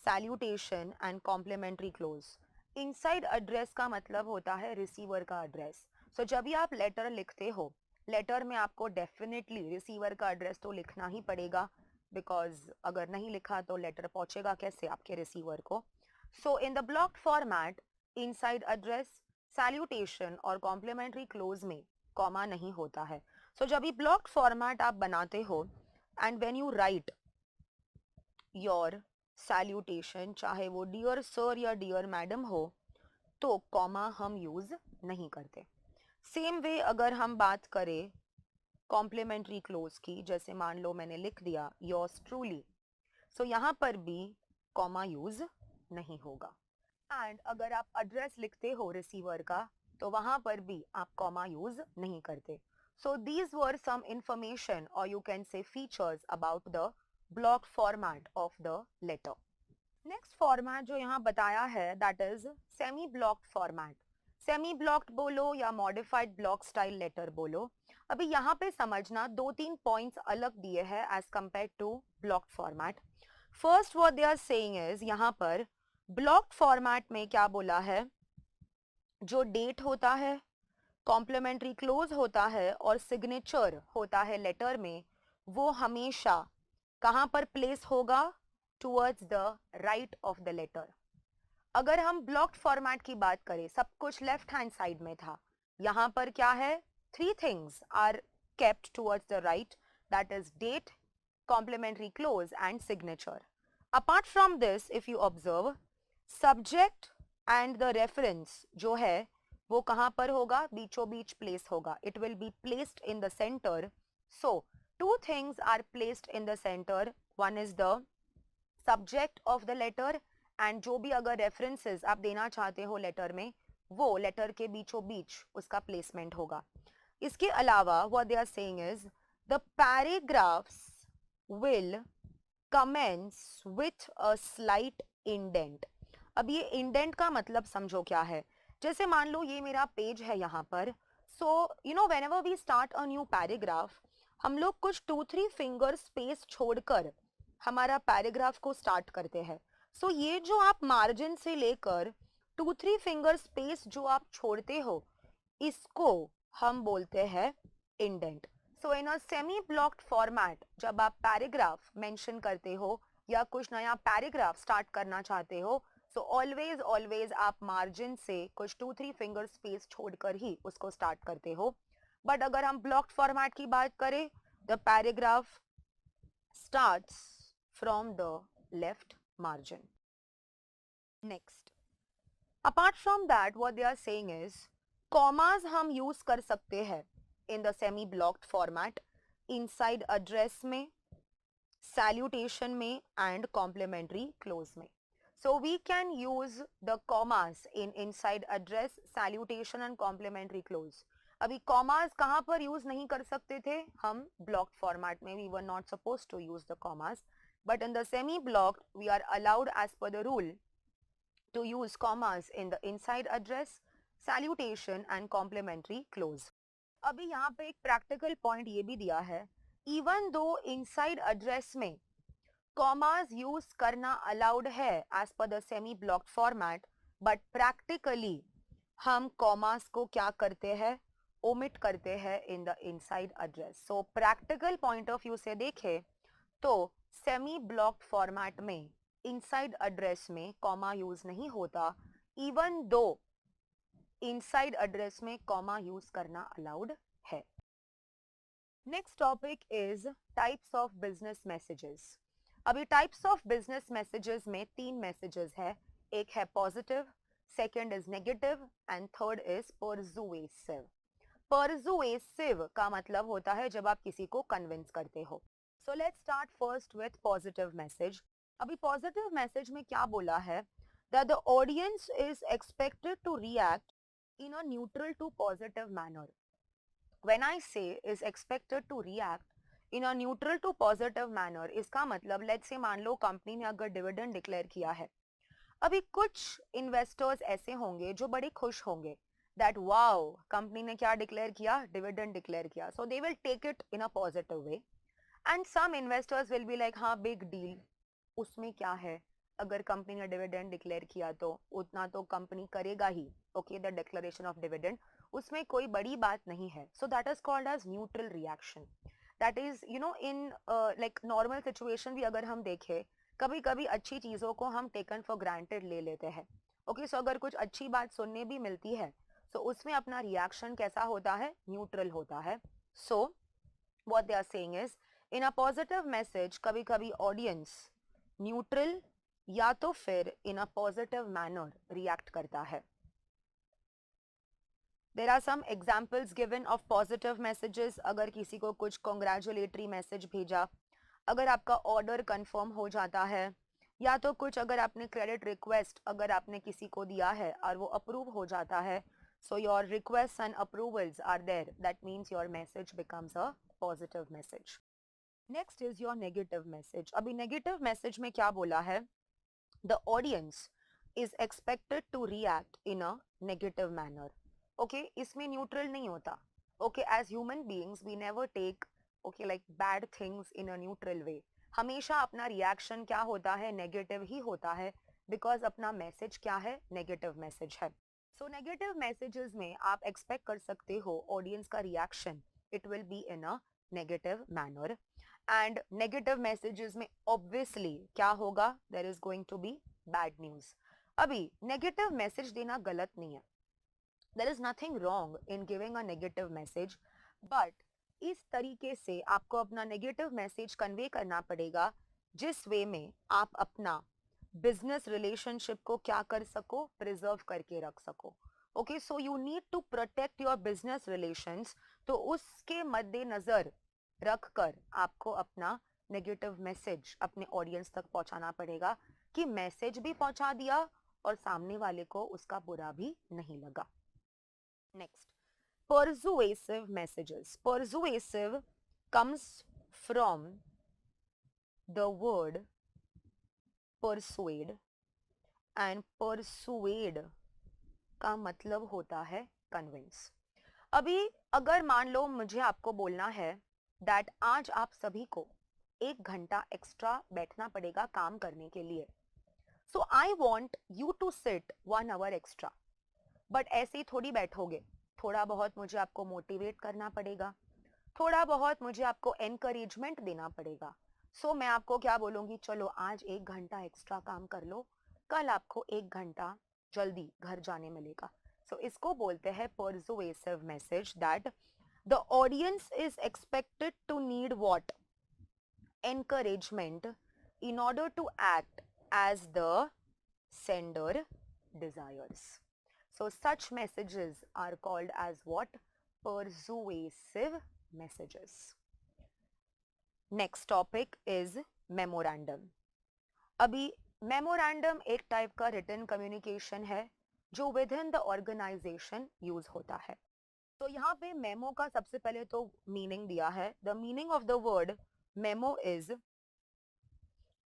salutation and complimentary close. Inside address का मतलब होता है receiver का address. So जब भी आप letter लिखते हो, लेटर में आपको डेफिनेटली रिसीवर का एड्रेस तो लिखना ही पड़ेगा, बिकॉज अगर नहीं लिखा तो लेटर पहुंचेगा कैसे आपके रिसीवर को. So in the blocked format inside address, salutation और कॉम्प्लीमेंट्री क्लोज में कॉमा नहीं होता है. सो जब ये ब्लॉक्ड फॉर्मेट आप बनाते हो and when you right your salutation, चाहे वो डियर सर या डियर मैडम हो, तो कॉमा हम यूज नहीं करते। सेम वे अगर हम बात करें कॉम्प्लीमेंट्री क्लोज की, जैसे मान लो मैंने लिख दिया योर्स ट्रूली, सो यहाँ पर भी कॉमा यूज नहीं होगा। एंड अगर आप एड्रेस लिखते हो रिसीवर का, तो वहां पर भी आप कॉमा यूज नहीं करते। So these were some information और you can say features about the block format of the letter. Next format जो यहाँ बताया है that is semi blocked format. Semi blocked बोलो या मॉडिफाइड ब्लॉक स्टाइल लेटर बोलो, अभी यहाँ पे समझना दो तीन पॉइंट्स अलग दिए हैं as compare to blocked format. First what they are saying is, यहाँ पर ब्लॉक्ड फॉर्मेट में क्या बोला है, जो डेट होता है, कॉम्प्लीमेंट्री क्लोज होता है और सिग्नेचर होता है लेटर में, वो हमेशा कहां पर प्लेस होगा, towards the right of the letter. अगर हम ब्लॉक्ड फॉर्मेट की बात करें, सब कुछ लेफ्ट हैंड साइड में था, यहां पर क्या है, three things are kept towards the right, that is date, complimentary close and signature. Apart from this if you observe, subject and the reference जो है वो कहां पर होगा, बीचों बीच प्लेस होगा, it will be placed in the centre. So two things are placed in the centre, one is the subject of the letter and जो भी अगर रेफरेंसेस आप देना चाहते हो लेटर में, वो लेटर के बीचों बीच उसका प्लेसमेंट होगा। इसके अलावा what they are saying is the paragraphs will commence with a slight indent. अब ये इंडेंट का मतलब समझो क्या है, जैसे मान लो ये मेरा पेज है यहाँ पर, so you know whenever we start a new paragraph, हम लोग कुछ 2-3 फिंगर स्पेस छोड़कर हमारा पैराग्राफ को स्टार्ट करते हैं। सो ये जो आप मार्जिन से लेकर 2-3 फिंगर स्पेस जो आप छोड़ते हो, इसको हम बोलते हैं indent. So in a semi blocked format जब आप पैराग्राफ मेंशन करते हो या कुछ नया पैराग्राफ स्टार्ट करना चाहते हो, सो ऑलवेज आप मार्जिन से कुछ 2-3 फिंगर स्पेस छोड़कर ही उसको स्टार्ट करते हो। बट अगर हम ब्लॉक्ड फॉर्मेट की बात करें, the paragraph starts from the left margin. Next, apart from that what they are saying is, commas हम यूज कर सकते हैं in the semi blocked format inside address में, सैल्यूटेशन में एंड कॉम्प्लीमेंट्री क्लोज में। So we can use the commas in inside address, salutation and complimentary close. अभी commas कहाँ पर use नहीं कर सकते थे हम blocked format में, we were not supposed to use the commas, but in the semi blocked we are allowed as per the rule to use commas in the inside address, salutation and complimentary close. अभी यहाँ पे एक practical point ये भी दिया है, even though inside address में कॉमास यूज करना अलाउड है as per the semi blocked format, but practically हम कॉमास को क्या करते हैं, ओमिट करते हैं in the inside address. So practical point of view से देखें तो सेमी ब्लॉक्ड फॉर्मेट में इनसाइड एड्रेस में कॉमा यूज नहीं होता, इवन दो इनसाइड एड्रेस में कॉमा यूज करना अलाउड है। Next topic is types of business messages. अभी टाइप्स ऑफ बिजनेस मैसेजेस में 3 मैसेजेस है, एक है positive, second is negative and third is persuasive. Persuasive का मतलब होता है जब आप किसी को कन्विंस करते हो। So let's start first with positive message. अभी पॉजिटिव मैसेज में क्या बोला है, that the audience is expected to react in a neutral to positive manner. When I say is expected to react in a neutral to positive manner, इसका मतलब लेट्स से मान लो कंपनी ने अगर डिविडेंड डिक्लेयर किया है, अभी कुछ इन्वेस्टर्स ऐसे होंगे जो बड़े खुश होंगे दैट वाओ कंपनी ने क्या डिक्लेयर किया, डिविडेंड डिक्लेयर किया, so they will take it in a positive way. And some investors will be like हाँ बिग डील, उसमें क्या है, अगर कंपनी ने डिविडेंड डिक्लेयर किया तो उतना तो कंपनी करेगा ही, okay the declaration of dividend, उसमें कोई बड़ी बात नहीं है। So that is called as neutral reaction. That is you know in like normal situation भी अगर हम देखें, कभी कभी अच्छी चीजों को हम टेकन फॉर ग्रांटेड ले लेते हैं, ओके सो अगर कुछ अच्छी बात सुनने भी मिलती है तो उसमें अपना रिएक्शन कैसा होता है, न्यूट्रल होता है। सो what they are saying is, in a positive message कभी कभी audience neutral या तो फिर in a positive manner react करता है. There are some examples given of positive messages. अगर किसी को कुछ congratulatory message भेजा, अगर आपका order confirm हो जाता है, या तो कुछ अगर आपने credit request अगर आपने किसी को दिया है और वो approve हो जाता है, so your requests and approvals are there. That means your message becomes a positive message. Next is your negative message. अभी negative message में क्या बोला है? The audience is expected to react in a negative manner. Okay, इसमें neutral नहीं होता. Okay, as human beings we never take like bad things in a neutral way. हमेशा अपना reaction क्या होता है? Negative ही होता है, because अपना message क्या है? Negative message है. So negative messages में आप expect कर सकते हो audience का reaction, it will be in a negative manner. And negative messages में obviously क्या होगा? There is going to be bad news. अभी negative message देना गलत नहीं है. There is nothing wrong in giving a negative message, but इस तरीके से आपको अपना negative message convey करना पड़ेगा जिस way में आप अपना business relationship को क्या कर सको? Preserve करके रख सको. Okay, so you need to protect your business relations. तो उसके मद्देनजर रख कर आपको अपना नेगेटिव मैसेज अपने ऑडियंस तक पहुंचाना पड़ेगा कि मैसेज भी पहुंचा दिया और सामने वाले को उसका बुरा भी नहीं लगा. Next, persuasive messages. Persuasive comes from the word persuade and persuade का मतलब होता है convince. अभी अगर मान लो मुझे आपको बोलना है that आज आप सभी को 1 घंटा एक्स्ट्रा बैठना पड़ेगा काम करने के लिए. So I want you to sit 1 hour extra. But ऐसे ही थोड़ी बैठोगे. थोड़ा बहुत मुझे आपको मोटिवेट करना पड़ेगा, थोड़ा बहुत मुझे आपको एनकरेजमेंट देना पड़ेगा. सो मैं आपको क्या बोलूंगी? चलो आज 1 घंटा एक्स्ट्रा काम कर लो, कल आपको 1 घंटा जल्दी घर जाने मिलेगा. सो इसको बोलते हैं persuasive message, that the audience is expected to need what? Encouragement in order to act as the sender desires. So such messages are called as what? Persuasive messages. Next topic is memorandum. अभी memorandum एक टाइप का written communication है जो within the organization use होता है. तो यहाँ पे memo का सबसे पहले तो meaning दिया है. The meaning of the word memo is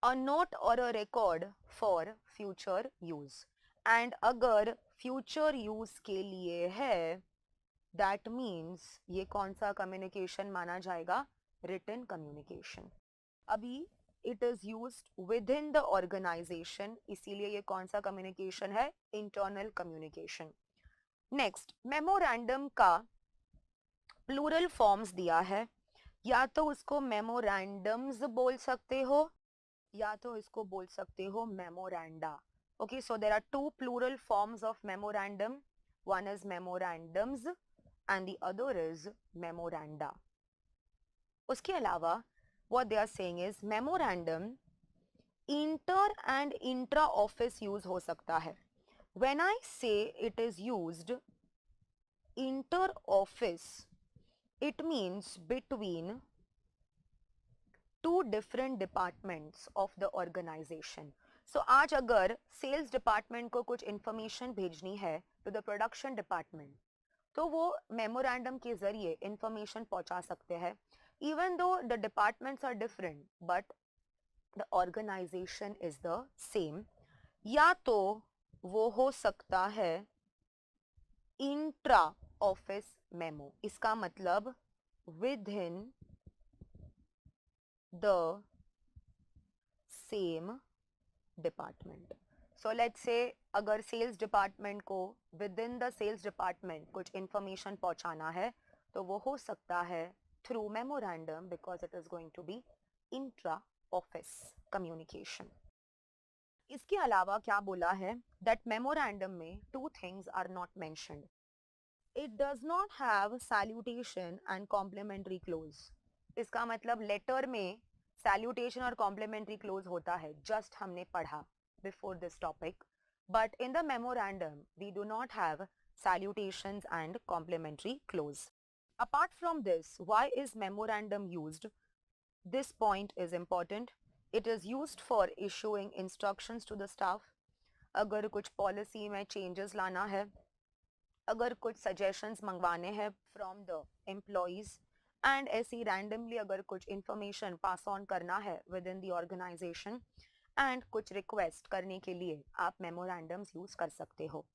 a note or a record for future use. And अगर future use के लिए है, that means ये कौन सा communication माना जाएगा? Written communication. अभी it is used within the organization, इसीलिए ये कौन सा communication है? Internal communication. Next, memorandum का plural forms दिया है. या तो उसको memorandums बोल सकते हो, या तो इसको बोल सकते हो memoranda. Okay, so there are 2 plural forms of memorandum. One is memorandums and the other is memoranda. उसके अलावा what they are saying is memorandum inter and intra office use हो सकता है. When I say it is used inter office, it means between 2 different departments of the organization. So आज अगर sales department को कुछ information भेजनी है to the production department, तो वो memorandum के जरिए information पहुंचा सकते हैं. Even though the departments are different, but the organization is the same. या तो वो हो सकता है intra office memo. इसका मतलब within the same department. So let's say अगर sales department को within the sales department कुछ information पहुंचाना है, तो वो हो सकता है through memorandum, because it is going to be intra office communication. इसके अलावा क्या बोला है? That memorandum में 2 things are not mentioned. It does not have salutation and complimentary clause. इसका मतलब लेटर में सैल्यूटेशन और कॉम्प्लीमेंट्री क्लोज होता है, जस्ट हमने पढ़ा before this topic. But in the memorandum we do not have salutations and complimentary clause. Apart from this, why is memorandum used? This point is important. It is used for issuing instructions to the staff. अगर कुछ पॉलिसी में चेंजेस लाना है, अगर कुछ सजेशंस मंगवाने हैं फ्रॉम द एम्प्लॉयज, एंड ऐसी रैंडमली अगर कुछ इंफॉर्मेशन पास ऑन करना है within the organisation, and कुछ रिक्वेस्ट करने के लिए आप मेमोरेंडम्स यूज कर सकते हो.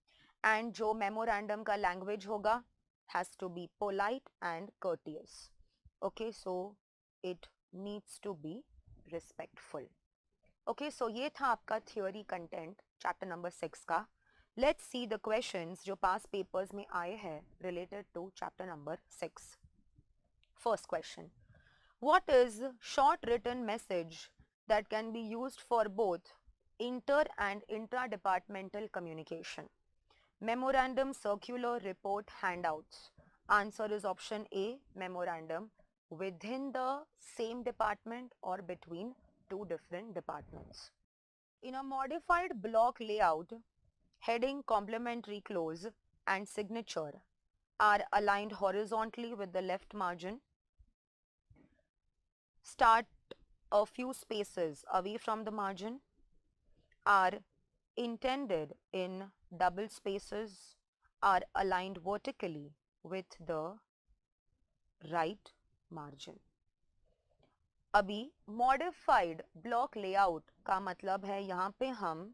एंड जो मेमोरेंडम का लैंग्वेज होगा has to be polite and courteous. Okay, so it needs to be respectful. Okay, so ये था आपका थियोरी कंटेंट चैप्टर नंबर 6 का. लेट्स सी द क्वेश्चंस जो पास पेपर्स में आए हैं related to chapter number 6. First question, what is short written message that can be used for both inter and intra-departmental communication? Memorandum, circular, report, handouts. Answer is option A, memorandum within the same department or between two different departments. In a modified block layout, heading, complementary clause and signature are aligned horizontally with the left margin. Start a few spaces away from the margin, are intended in double spaces, are aligned vertically with the right margin. अभी modified block layout का मतलब है यहाँ पे हम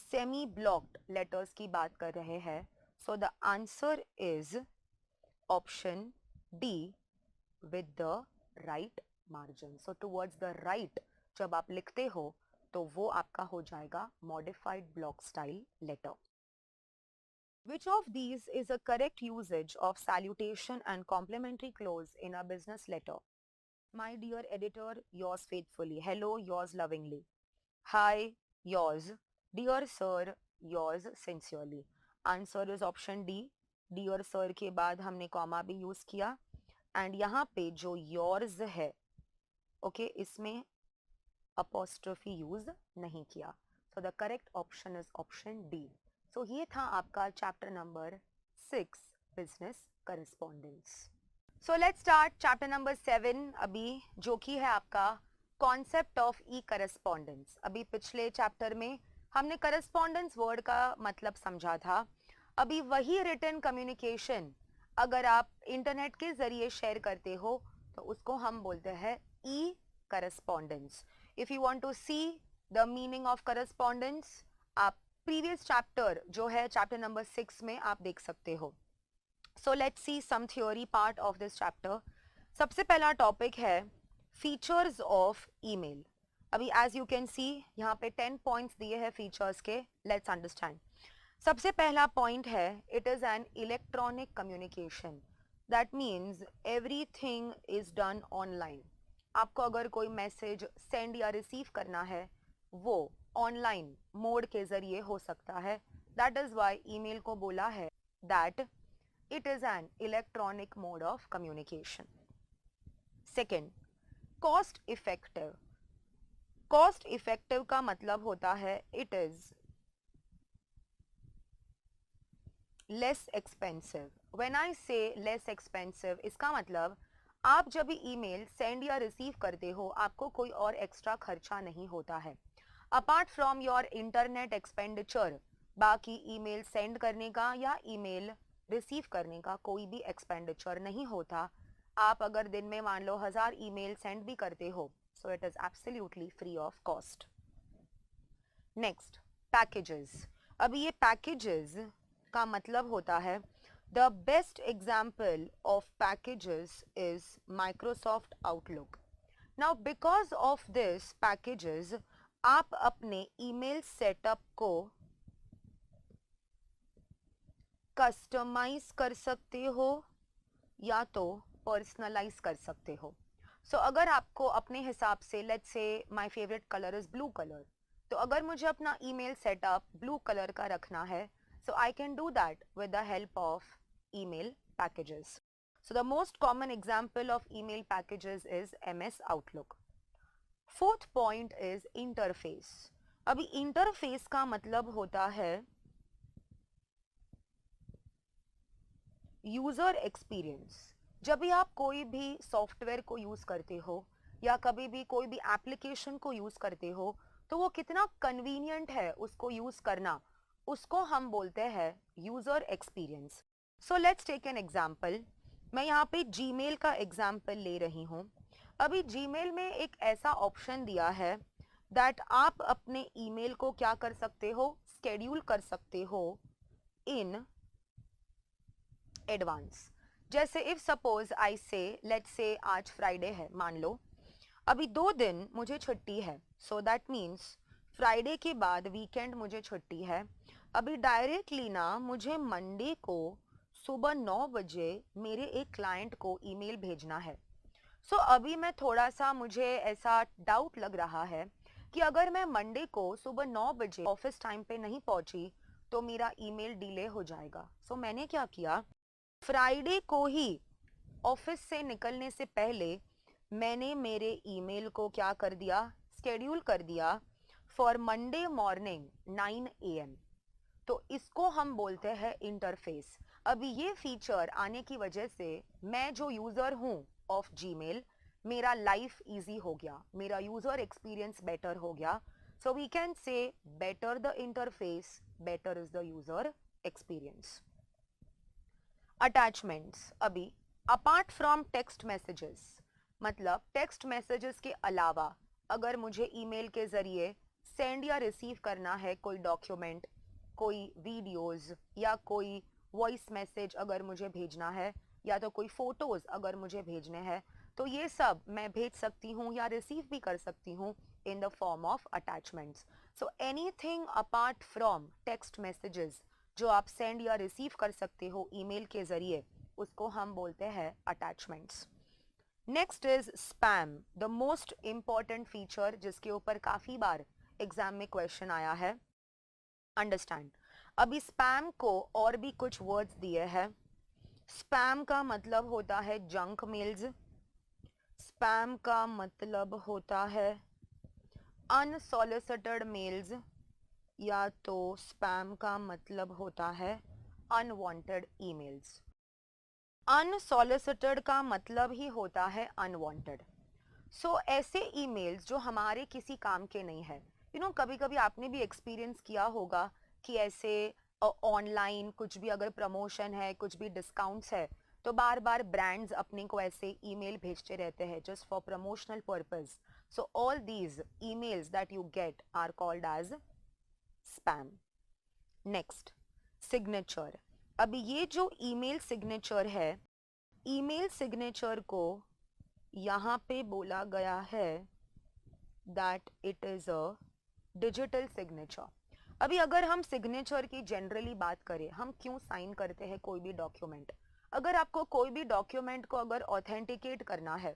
semi blocked letters की बात कर रहे हैं. So the answer is option D, with the right margin. So towards the right जब आप लिखते हो तो वो आपका हो जाएगा modified block style letter. Which of these is a correct usage of salutation and complimentary clause in a business letter? My dear editor, yours faithfully. Hello, yours lovingly. Hi, yours. Dear sir, yours sincerely. Answer is option D. Dear sir के बाद हमने comma भी use किया. एंड यहाँ पे जो योर्स है, ओके, इसमें अपॉस्ट्रोफी यूज नहीं किया. So the correct option is option D. So ये था आपका chapter number 6 business correspondence. So let's start chapter number 7 अभी, जो कि है आपका कॉन्सेप्ट ऑफ ई करस्पॉन्डेंस. अभी पिछले चैप्टर में हमने करस्पॉन्डेंस वर्ड का मतलब समझा था. अभी वही रिटन कम्युनिकेशन अगर आप इंटरनेट के जरिए शेयर करते हो तो उसको हम बोलते हैं e correspondence. If you want to see the meaning of correspondence, आप प्रीवियस चैप्टर जो है चैप्टर नंबर 6 में आप देख सकते हो. So let's see some theory part of this chapter. सबसे पहला टॉपिक है फीचर्स ऑफ ईमेल. अभी एज यू कैन सी यहाँ पे 10 पॉइंट्स दिए हैं फीचर्स के. Let's understand. सबसे पहला पॉइंट है it is an electronic communication. That means everything is done online. आपको अगर कोई मैसेज सेंड या रिसीव करना है वो ऑनलाइन मोड के जरिए हो सकता है. दैट इज वाई ईमेल को बोला है that it is an electronic mode of communication. Second, cost effective. Cost effective का मतलब होता है it is less expensive. When I से लेस एक्सपेंसिव, इसका मतलब आप जब भी ईमेल सेंड या रिसीव करते हो आपको कोई और एक्स्ट्रा खर्चा नहीं होता है. Apart from your internet expenditure, बाकी ईमेल सेंड करने का या ईमेल रिसीव करने का कोई भी एक्सपेंडिचर नहीं होता. आप अगर दिन में मान लो 1000 ईमेल सेंड भी करते हो, so it is absolutely free of cost. Next, packages. अभी ये पैकेजेस का मतलब होता है the best example of packages is Microsoft outlook. Now because of this packages आप अपने ईमेल सेटअप को कस्टमाइज कर सकते हो या तो पर्सनलाइज कर सकते हो. सो अगर आपको अपने हिसाब से, let's say my favourite colour is blue colour, तो अगर मुझे अपना ईमेल सेटअप ब्लू कलर का रखना है, so I can do that with the help of email packages. So the most common example of email packages is MS Outlook. Fourth point is interface. अभी interface का मतलब होता है यूजर एक्सपीरियंस. जब भी आप कोई भी सॉफ्टवेयर को यूज करते हो या कभी भी कोई भी एप्लीकेशन को यूज करते हो तो वो कितना कन्वीनियंट है उसको यूज करना, उसको हम बोलते हैं user experience. So let's take an example. मैं यहाँ पे जीमेल का एग्जांपल ले रही हूँ. अभी जीमेल में एक ऐसा ऑप्शन दिया है दैट आप अपने ईमेल को क्या कर सकते हो, स्केड्यूल कर सकते हो इन एडवांस. जैसे इफ सपोज आई से लेट्स से आज फ्राइडे है मान लो, अभी 2 दिन मुझे छुट्टी है. सो दैट मीन्स फ्राइडे के बाद वीकेंड मुझे छुट्टी है. अभी डायरेक्टली ना मुझे मंडे को सुबह 9 बजे मेरे एक क्लाइंट को ईमेल भेजना है. सो अभी मैं थोड़ा सा मुझे ऐसा डाउट लग रहा है कि अगर मैं मंडे को सुबह 9 बजे ऑफिस टाइम पे नहीं पहुंची तो मेरा ईमेल डिले हो जाएगा. सो मैंने क्या किया, फ्राइडे को ही ऑफिस से निकलने से पहले मैंने मेरे ईमेल को क्या कर दिया, स्केड्यूल कर दिया फॉर मंडे मॉर्निंग 9 AM. तो इसको हम बोलते हैं इंटरफेस. अभी ये फीचर आने की वजह से मैं जो यूजर हूँ ऑफ जीमेल, मेरा लाइफ इजी हो गया, मेरा यूजर एक्सपीरियंस बेटर हो गया. So we can say better the interface, better is the user experience. Attachments. अभी अपार्ट फ्रॉम टेक्स्ट मैसेजेस, मतलब टेक्स्ट मैसेजेस के अलावा अगर मुझे ईमेल के जरिए सेंड या रिसीव करना है कोई डॉक्यूमेंट, कोई वीडियोस या कोई वॉइस मैसेज अगर मुझे भेजना है या तो कोई फोटोज अगर मुझे भेजने हैं, तो ये सब मैं भेज सकती हूँ या रिसीव भी कर सकती हूँ in the form of attachments. So anything apart from text messages जो आप सेंड या रिसीव कर सकते हो ईमेल के जरिए, उसको हम बोलते हैं attachments. Next is spam, the most important feature जिसके ऊपर काफी बार एग्जाम में क्वेश्चन आया है. अंडरस्टैंड. अभी स्पैम को और भी कुछ वर्ड्स दिए हैं. स्पैम का मतलब होता है जंक मेल्स. स्पैम का मतलब होता है अनसॉलिसिटेड मेल्स, या तो स्पैम का मतलब होता है अनवांटेड ईमेल्स. अनसॉलिसिटेड का मतलब ही होता है अनवांटेड. सो ऐसे ईमेल्स जो हमारे किसी काम के नहीं है. कभी कभी आपने भी एक्सपीरियंस किया होगा कि ऐसे ऑनलाइन कुछ भी अगर प्रमोशन है, कुछ भी डिस्काउंट्स है, तो बार बार ब्रांड्स अपने को ऐसे ईमेल भेजते रहते हैं just for promotional purpose. So all these emails that you get are called as spam. Next, signature. अभी ये जो ईमेल सिग्नेचर है, ईमेल सिग्नेचर को यहाँ पे बोला गया है that it is a digital signature. अभी अगर हम सिग्नेचर की जनरली बात करें, हम क्यों साइन करते हैं कोई भी डॉक्यूमेंट. अगर आपको कोई भी डॉक्यूमेंट को अगर ऑथेंटिकेट करना है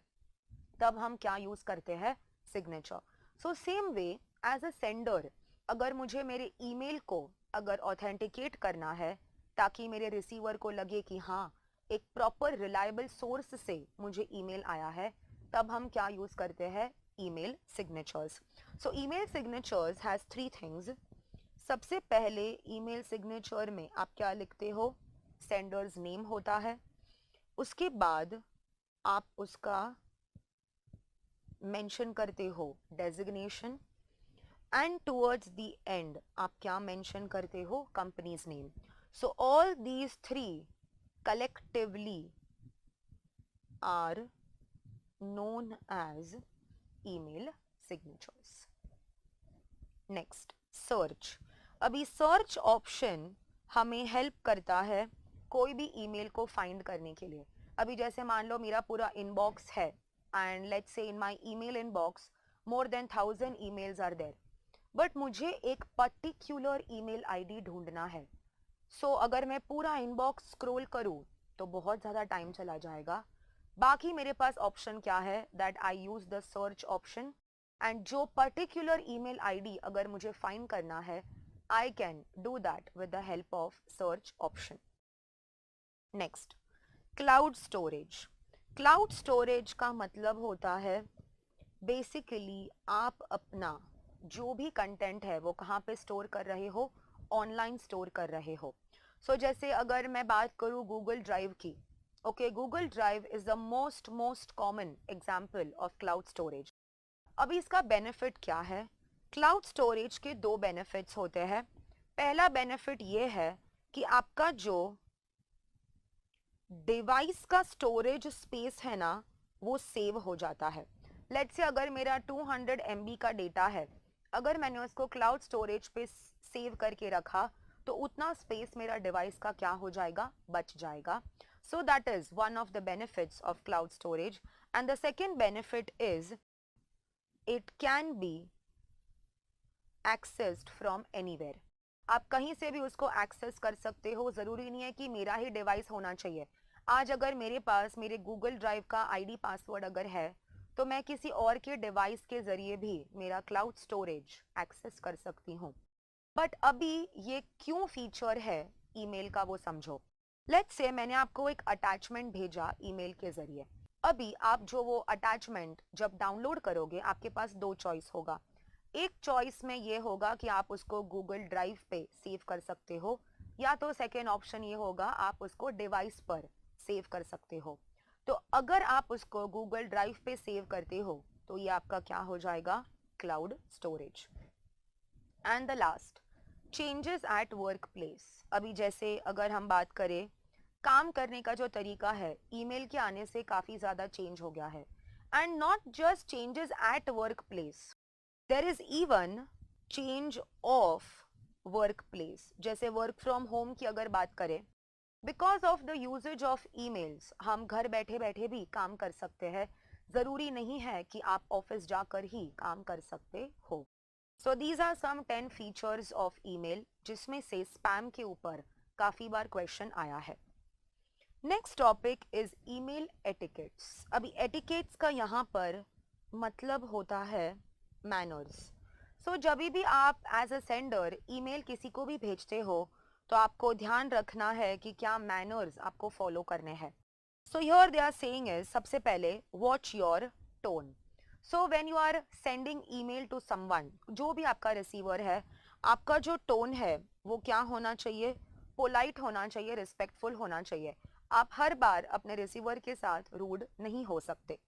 तब हम क्या यूज करते हैं, signature. So same way as a sender, अगर मुझे मेरे ईमेल को अगर ऑथेंटिकेट करना है ताकि मेरे रिसीवर को लगे कि हाँ एक प्रॉपर रिलायबल सोर्स से मुझे ईमेल आया है, तब हम क्या यूज करते हैं, email signatures. So email signatures has 3 things. सबसे पहले ईमेल सिग्नेचर में आप क्या लिखते हो, सेंडर्स नेम होता है. उसके बाद आप उसका मेंशन करते हो designation, and towards the end आप क्या मेंशन करते हो, companies name. So all these 3 collectively are known as email signatures. Next, search. अभी सर्च ऑप्शन हमें हेल्प करता है कोई भी ईमेल को फाइंड करने के लिए. अभी जैसे मान लो मेरा पूरा इनबॉक्स है and let's say in my email inbox more than 1000 emails are there, but मुझे एक पर्टिकुलर ईमेल आईडी ढूंढना है. सो अगर मैं पूरा इनबॉक्स स्क्रॉल करूं तो बहुत ज़्यादा टाइम चला जाएगा. बाकी मेरे पास ऑप्शन क्या है, that I use the search option, and जो पर्टिकुलर ईमेल आईडी अगर मुझे फाइंड करना है, I can do that with the help of search option. Next, cloud storage. Cloud storage का मतलब होता है बेसिकली आप अपना जो भी कंटेंट है वो कहाँ पे स्टोर कर रहे हो, ऑनलाइन स्टोर कर रहे हो। सो जैसे अगर मैं बात करूँ गूगल ड्राइव की, okay, Google drive is the most common example of cloud storage. अभी इसका बेनिफिट क्या है? क्लाउड स्टोरेज के दो बेनिफिट्स होते हैं। पहला बेनिफिट ये है कि आपका जो डिवाइस का स्टोरेज स्पेस है ना वो सेव हो जाता है। लेट्स से अगर मेरा 200 MB का डेटा है, अगर मैंने उसको क्लाउड स्टोरेज पे सेव करके रखा तो उतना स्पेस मेरा डिवाइस का क्या हो जाएगा, बच जाएगा। सो that is one of the benefits of cloud storage. And the second benefit is it can be accessed from anywhere. आप कहीं से भी उसको एक्सेस कर सकते हो, ज़रूरी नहीं है कि मेरा ही डिवाइस होना चाहिए। आज अगर मेरे पास मेरे गूगल ड्राइव का आईडी पासवर्ड अगर है तो मैं किसी और के डिवाइस के ज़रिए भी मेरा क्लाउड स्टोरेज एक्सेस कर सकती हूँ। बट अभी ये क्यों फीचर है ईमेल का वो समझो। लेट्स से मैंने आपको एक अटैचमेंट भेजा ईमेल के ज़रिए। अभी आप जो वो अटैचमेंट जब डाउनलोड करोगे आपके पास दो चॉइस होगा। एक चॉइस में ये होगा कि आप उसको गूगल ड्राइव पे सेव कर सकते हो, या तो सेकेंड ऑप्शन ये होगा आप उसको डिवाइस पर सेव कर सकते हो। तो अगर आप उसको गूगल ड्राइव पे सेव करते हो तो ये आपका क्या हो जाएगा, cloud storage. And the last, changes at work place. अभी जैसे अगर हम बात करें काम करने का जो तरीका है, ईमेल के आने से काफ़ी ज़्यादा चेंज हो गया है। And not just changes at work place, there is even change of work place. जैसे वर्क फ्रॉम होम की अगर बात करें, because of the usage of emails हम घर बैठे बैठे भी काम कर सकते हैं। ज़रूरी नहीं है कि आप ऑफिस जाकर ही काम कर सकते हो। So these are some 10 features of email जिसमें से स्पैम के ऊपर काफ़ी बार क्वेश्चन आया है। Next topic is email etiquettes. अभी एटिकेट्स का यहाँ पर मतलब होता है मैनर्स। सो जब भी आप एज अ सेंडर ईमेल किसी को भी भेजते हो तो आपको ध्यान रखना है कि क्या मैनर्स आपको फॉलो करने हैं। So here they are saying is, सबसे पहले watch your tone. So when you are sending email to someone, जो भी आपका रिसीवर है, आपका जो टोन है वो क्या होना चाहिए, पोलाइट होना चाहिए, रिस्पेक्टफुल होना चाहिए। आप हर बार अपने रिसीवर के साथ रूड नहीं हो सकते।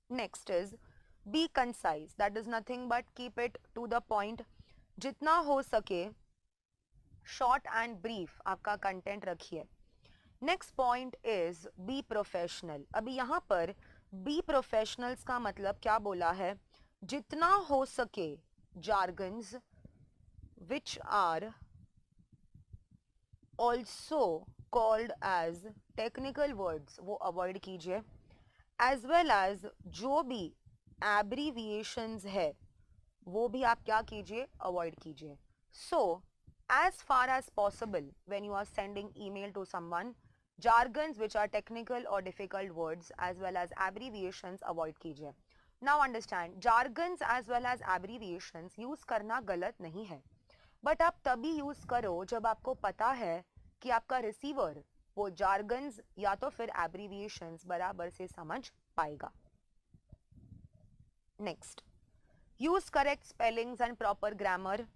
Next is be concise, that is nothing but keep it to the point. जितना हो सके शॉर्ट एंड ब्रीफ आपका कंटेंट रखिए। Next point is be professional. अभी यहाँ पर बी प्रोफेशनल्स का मतलब क्या बोला है, जितना हो सके jargons which are also called as technical words वो अवॉइड कीजिए, एज वेल एज जो भी एब्रीविएशंस है वो भी आप क्या कीजिए, अवॉइड कीजिए। सो as far as possible when you are sending email to someone, jargons which are technical or difficult words as well as abbreviations avoid कीजिए। Now understand, jargons as well as abbreviations use करना गलत नहीं है, बट आप तभी यूज करो जब आपको पता है कि आपका रिसीवर वो jargons या तो फिर abbreviations बराबर से समझ पाएगा। Next, use correct spellings and proper grammar.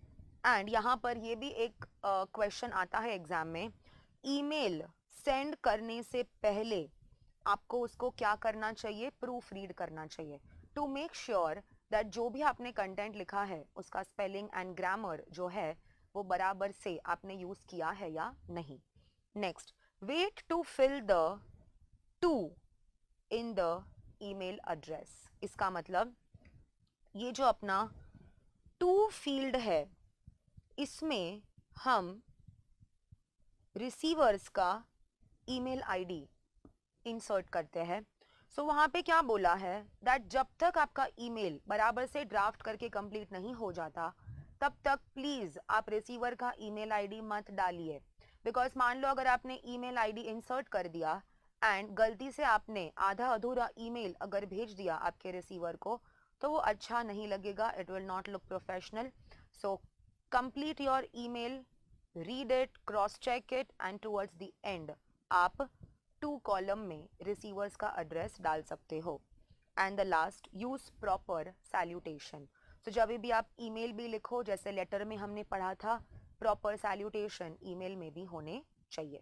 And यहाँ पर ये भी एक क्वेश्चन आता है एग्जाम में, ईमेल सेंड करने से पहले आपको उसको क्या करना चाहिए, प्रूफ रीड करना चाहिए, टू मेक श्योर दैट जो भी आपने कंटेंट लिखा है उसका स्पेलिंग एंड ग्रामर जो है वो बराबर से आपने यूज किया है या नहीं। Next, wait to fill the to in the email address. इसका मतलब ये जो अपना टू फील्ड है इसमें हम रिसीवर्स का ईमेल आईडी इंसर्ट करते हैं। सो वहाँ पे क्या बोला है दैट जब तक आपका ईमेल बराबर से ड्राफ्ट करके कंप्लीट नहीं हो जाता तब तक प्लीज आप रिसीवर का ईमेल आईडी मत डालिए। बिकॉज मान लो अगर आपने ईमेल आईडी इंसर्ट कर दिया एंड गलती से आपने आधा अधूरा ईमेल अगर भेज दिया आपके रिसीवर को तो वो अच्छा नहीं लगेगा, it will not look professional. So complete your email, read it, cross check it and towards the end आप टू कॉलम में रिसीवर्स का एड्रेस डाल सकते हो. And the last, use proper salutation. तो जब भी आप ईमेल भी लिखो, जैसे लेटर में हमने पढ़ा था, प्रॉपर सैल्यूटेशन ईमेल में भी होने चाहिए.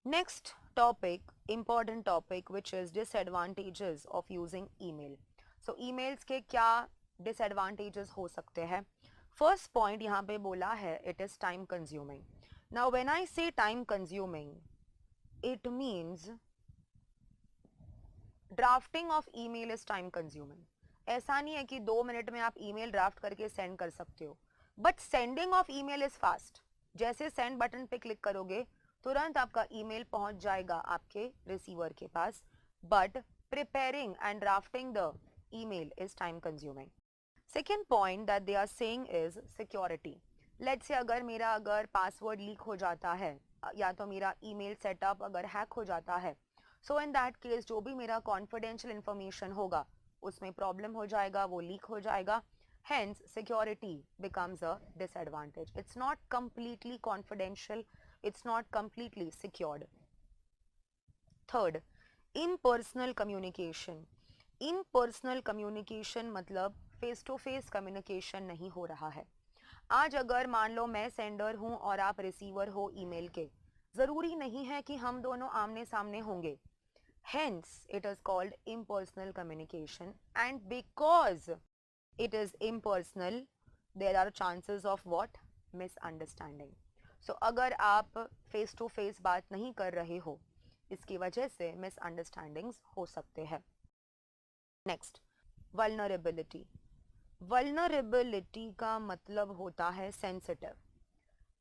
Next topic, important topic, which is disadvantages of using email. So emails के क्या डिसएडवांटेजेस हो सकते हैं. फर्स्ट पॉइंट यहाँ पे बोला है, it is time consuming. Now when I say time consuming, it means drafting of email is time consuming. ऐसा नहीं है कि 2 मिनट में आप ईमेल ड्राफ्ट करके सेंड कर सकते हो, but sending of email is fast. जैसे सेंड बटन पे क्लिक करोगे तुरंत आपका ईमेल पहुंच जाएगा आपके रिसीवर के पास, but preparing and drafting the email is time consuming. Second point that they are saying is security. Let's say अगर पासवर्ड लीक हो जाता है या तो मेरा ईमेल सेटअप अगर हैक हो जाता है, सो इन दैट केस जो भी मेरा कॉन्फिडेंशियल इंफॉर्मेशन होगा उसमें प्रॉब्लम हो जाएगा, वो लीक हो जाएगा. Hence, security becomes a disadvantage. It's not completely confidential. It's not completely secured. Third, impersonal communication. Impersonal communication मतलब face to face communication नहीं हो रहा है. आज अगर मान लो मैं सेंडर हूँ और आप रिसीवर हो ईमेल के, जरूरी नहीं है कि हम दोनों आमने सामने होंगे. Hence, it is called impersonal communication, and because it is impersonal, there are chances of what? Misunderstanding. So अगर आप face to face बात नहीं कर रहे हो, इसकी वजह से misunderstandings हो सकते हैं. Next, vulnerability. Vulnerability का मतलब होता है sensitive.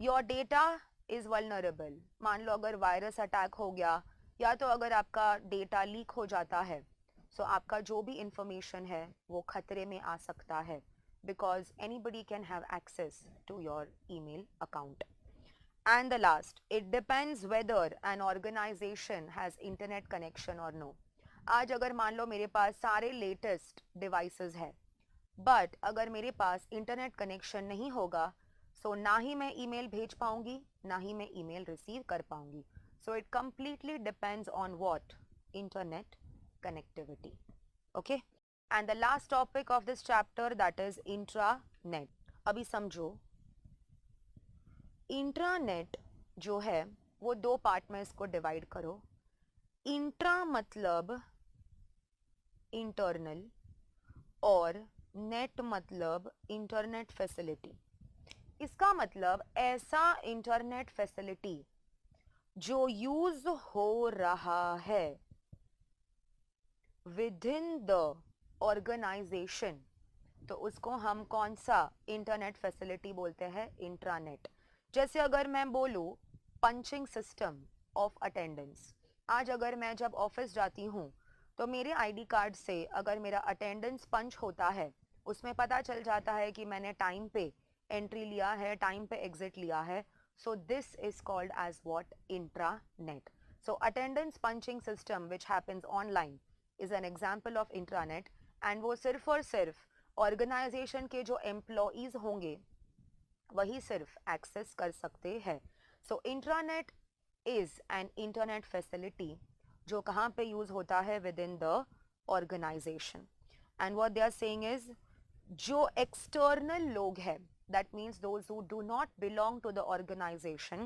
Your data is vulnerable. मान लो अगर वायरस अटैक हो गया या तो अगर आपका डेटा लीक हो जाता है, सो आपका जो भी इंफॉर्मेशन है वो खतरे में आ सकता है, because anybody can have access to your email account. And the last, it depends whether an organisation has internet connection और नो. आज अगर मान लो मेरे पास सारे लेटेस्ट डिवाइसेस है, बट अगर मेरे पास इंटरनेट कनेक्शन नहीं होगा, सो ना ही मैं ईमेल भेज पाऊंगी, ना ही मैं ईमेल रिसीव कर पाऊंगी. So it completely depends on what? Internet connectivity. Okay? And the last topic of this chapter, that is intranet. अभी समझो, इंट्रानेट जो है वो 2 पार्ट में इसको डिवाइड करो. इंट्रा मतलब इंटरनल और नेट मतलब इंटरनेट फैसिलिटी. इसका मतलब ऐसा इंटरनेट फैसिलिटी जो यूज हो रहा है विद इन द ऑर्गेनाइजेशन, तो उसको हम कौन सा इंटरनेट फैसिलिटी बोलते हैं? इंट्रानेट. जैसे अगर मैं बोलूं पंचिंग सिस्टम ऑफ अटेंडेंस. आज अगर मैं जब ऑफिस जाती हूं तो मेरे आईडी कार्ड से अगर मेरा अटेंडेंस पंच होता है, उसमें पता चल जाता है कि मैंने टाइम पे एंट्री लिया है, टाइम पे एग्जिट लिया है. So this is called as what? Intranet. So attendance punching system which happens online is an example of intranet, and वो सिर्फ और सिर्फ organization के जो employees होंगे वही सिर्फ access कर सकते हैं. So intranet is an internet facility जो कहाँ पे use होता है? within the organization. And what they are saying is जो external लोग हैं, that means those who do not belong to the organization,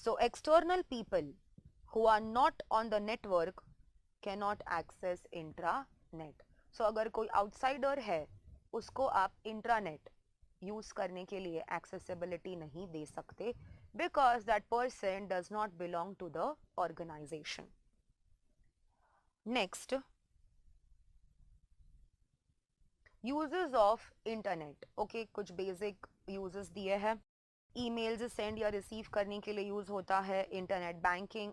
so external people who are not on the network cannot access intranet. So अगर कोई outsider है उसको आप intranet यूज करने के लिए accessibility नहीं दे सकते, because that person does not belong to the organization. Next, uses of internet. Okay, कुछ बेसिक यूजेस दिए हैं. ईमेल्स सेंड या रिसीव करने के लिए यूज होता है internet banking,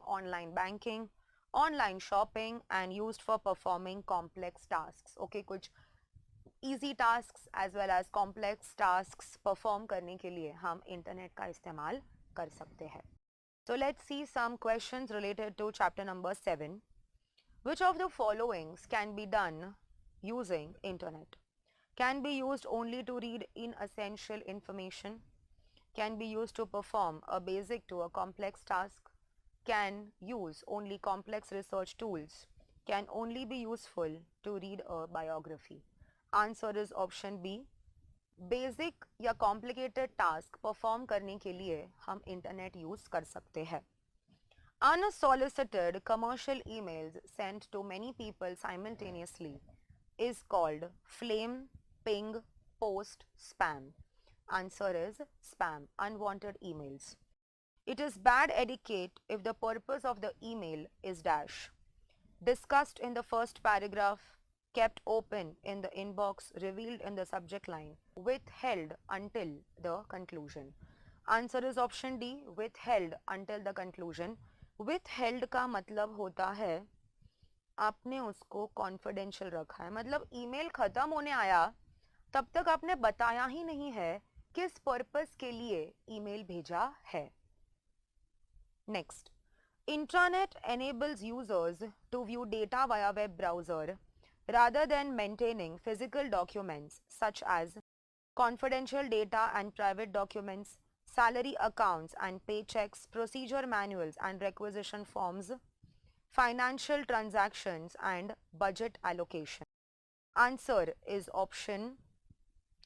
online shopping and used for performing complex tasks. Okay, कुछ easy tasks as well as complex tasks perform करने के लिए हम इंटरनेट का इस्तेमाल कर सकते हैं. So let's see some questions related to chapter number 7. Which of the followings can be done using internet? Can be used only to read inessential information, can be used to perform a basic to a complex task, can use only complex research tools, can only be useful to read a biography. Answer is option B. Basic या कॉम्प्लिकेटेड टास्क परफॉर्म करने के लिए हम इंटरनेट यूज कर सकते हैं. Unsolicited commercial emails sent to many people simultaneously is called flame, ping, post, spam. Answer is spam, unwanted emails. It is bad etiquette if the purpose of the email is dash. Discussed in the first paragraph, kept open in the inbox, revealed in the subject line, withheld until the conclusion. Answer is option D, withheld until the conclusion. Withheld का मतलब होता है आपने उसको कॉन्फिडेंशियल रखा है, मतलब ईमेल खत्म होने आया तब तक आपने बताया ही नहीं है किस पर्पस के लिए ईमेल भेजा है. Next, intranet enables users to view data via web browser rather than maintaining physical documents such as confidential data and private documents, salary accounts and paychecks, procedure manuals and requisition forms, financial transactions and budget allocation. Answer is option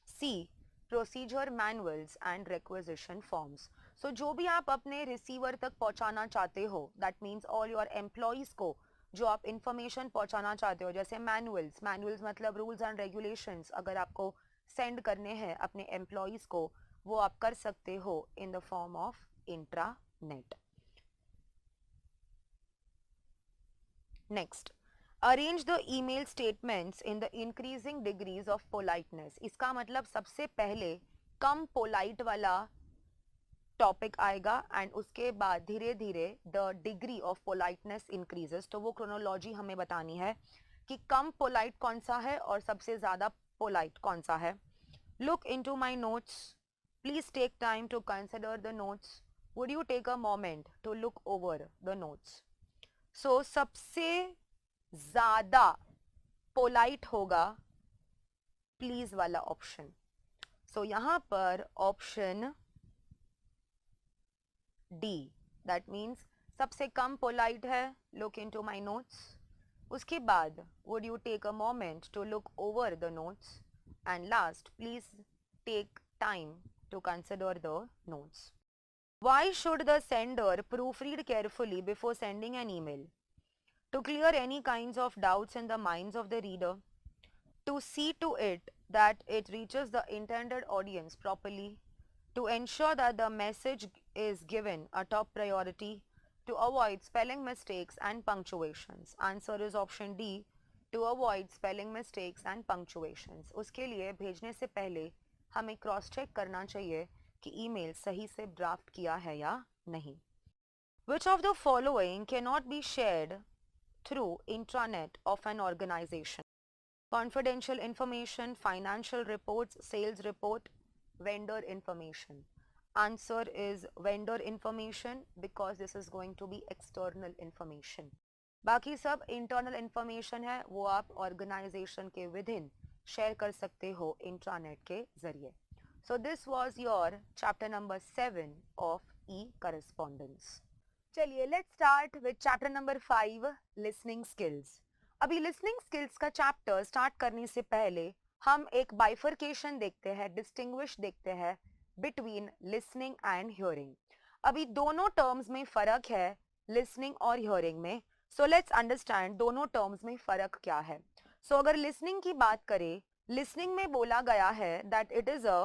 C, procedure manuals and requisition forms. So जो भी आप अपने रिसीवर तक पहुंचाना चाहते हो, that means all your employees को जो आप इंफॉर्मेशन पहुंचाना चाहते हो, जैसे मैनुअल्स मतलब रूल्स एंड रेगुलेशंस अगर आपको सेंड करने हैं अपने एम्प्लॉयज को, वो आप कर सकते हो in the form of intranet. Next, arrange the email statements in the increasing degrees of politeness. इसका मतलब सबसे पहले कम पोलाइट वाला टॉपिक आएगा एंड उसके बाद धीरे धीरे the degree of politeness increases. तो वो क्रोनोलॉजी हमें बतानी है कि कम पोलाइट कौन सा है और सबसे ज़्यादा पोलाइट कौन सा है. Look into my notes, please take time to consider the notes. Would you take a moment to look over the notes. So सबसे ज़्यादा पोलाइट होगा प्लीज वाला ऑप्शन. सो यहाँ पर ऑप्शन D, that means सबसे कम पोलाइट है look into my notes. उसके बाद would you take a moment to look over the notes, and last please take time to consider the notes. Why should the sender proofread carefully before sending an email? To clear any kinds of doubts in the minds of the reader, to see to it that it reaches the intended audience properly, to ensure that the message is given a top priority, to avoid spelling mistakes and punctuations. Answer is option D, to avoid spelling mistakes and punctuations. उसके लिए भेजने से पहले हमें क्रॉस चेक करना चाहिए कि ईमेल सही से ड्राफ्ट किया है या नहीं. Which of the following cannot be shared through intranet of an organization? Confidential information, financial reports, sales report, vendor information. Answer is vendor information because this is going to be external information. बाकी सब internal information है, वो आप organization के within share कर सकते हो intranet के जरिए. So this was your chapter number 7 of e-correspondence. चलिए let's start with chapter number 5, listening skills. अभी listening skills का chapter start करने से पहले हम एक बाइफर्केशन देखते हैं, डिस्टिंग्विश देखते हैं बिटवीन लिसनिंग एंड हियरिंग. अभी दोनों टर्म्स में फर्क है लिसनिंग और हियरिंग में. सो लेट्स अंडरस्टैंड दोनों टर्म्स में फर्क क्या है. सो अगर लिसनिंग की बात करें, लिसनिंग में बोला गया है that it is a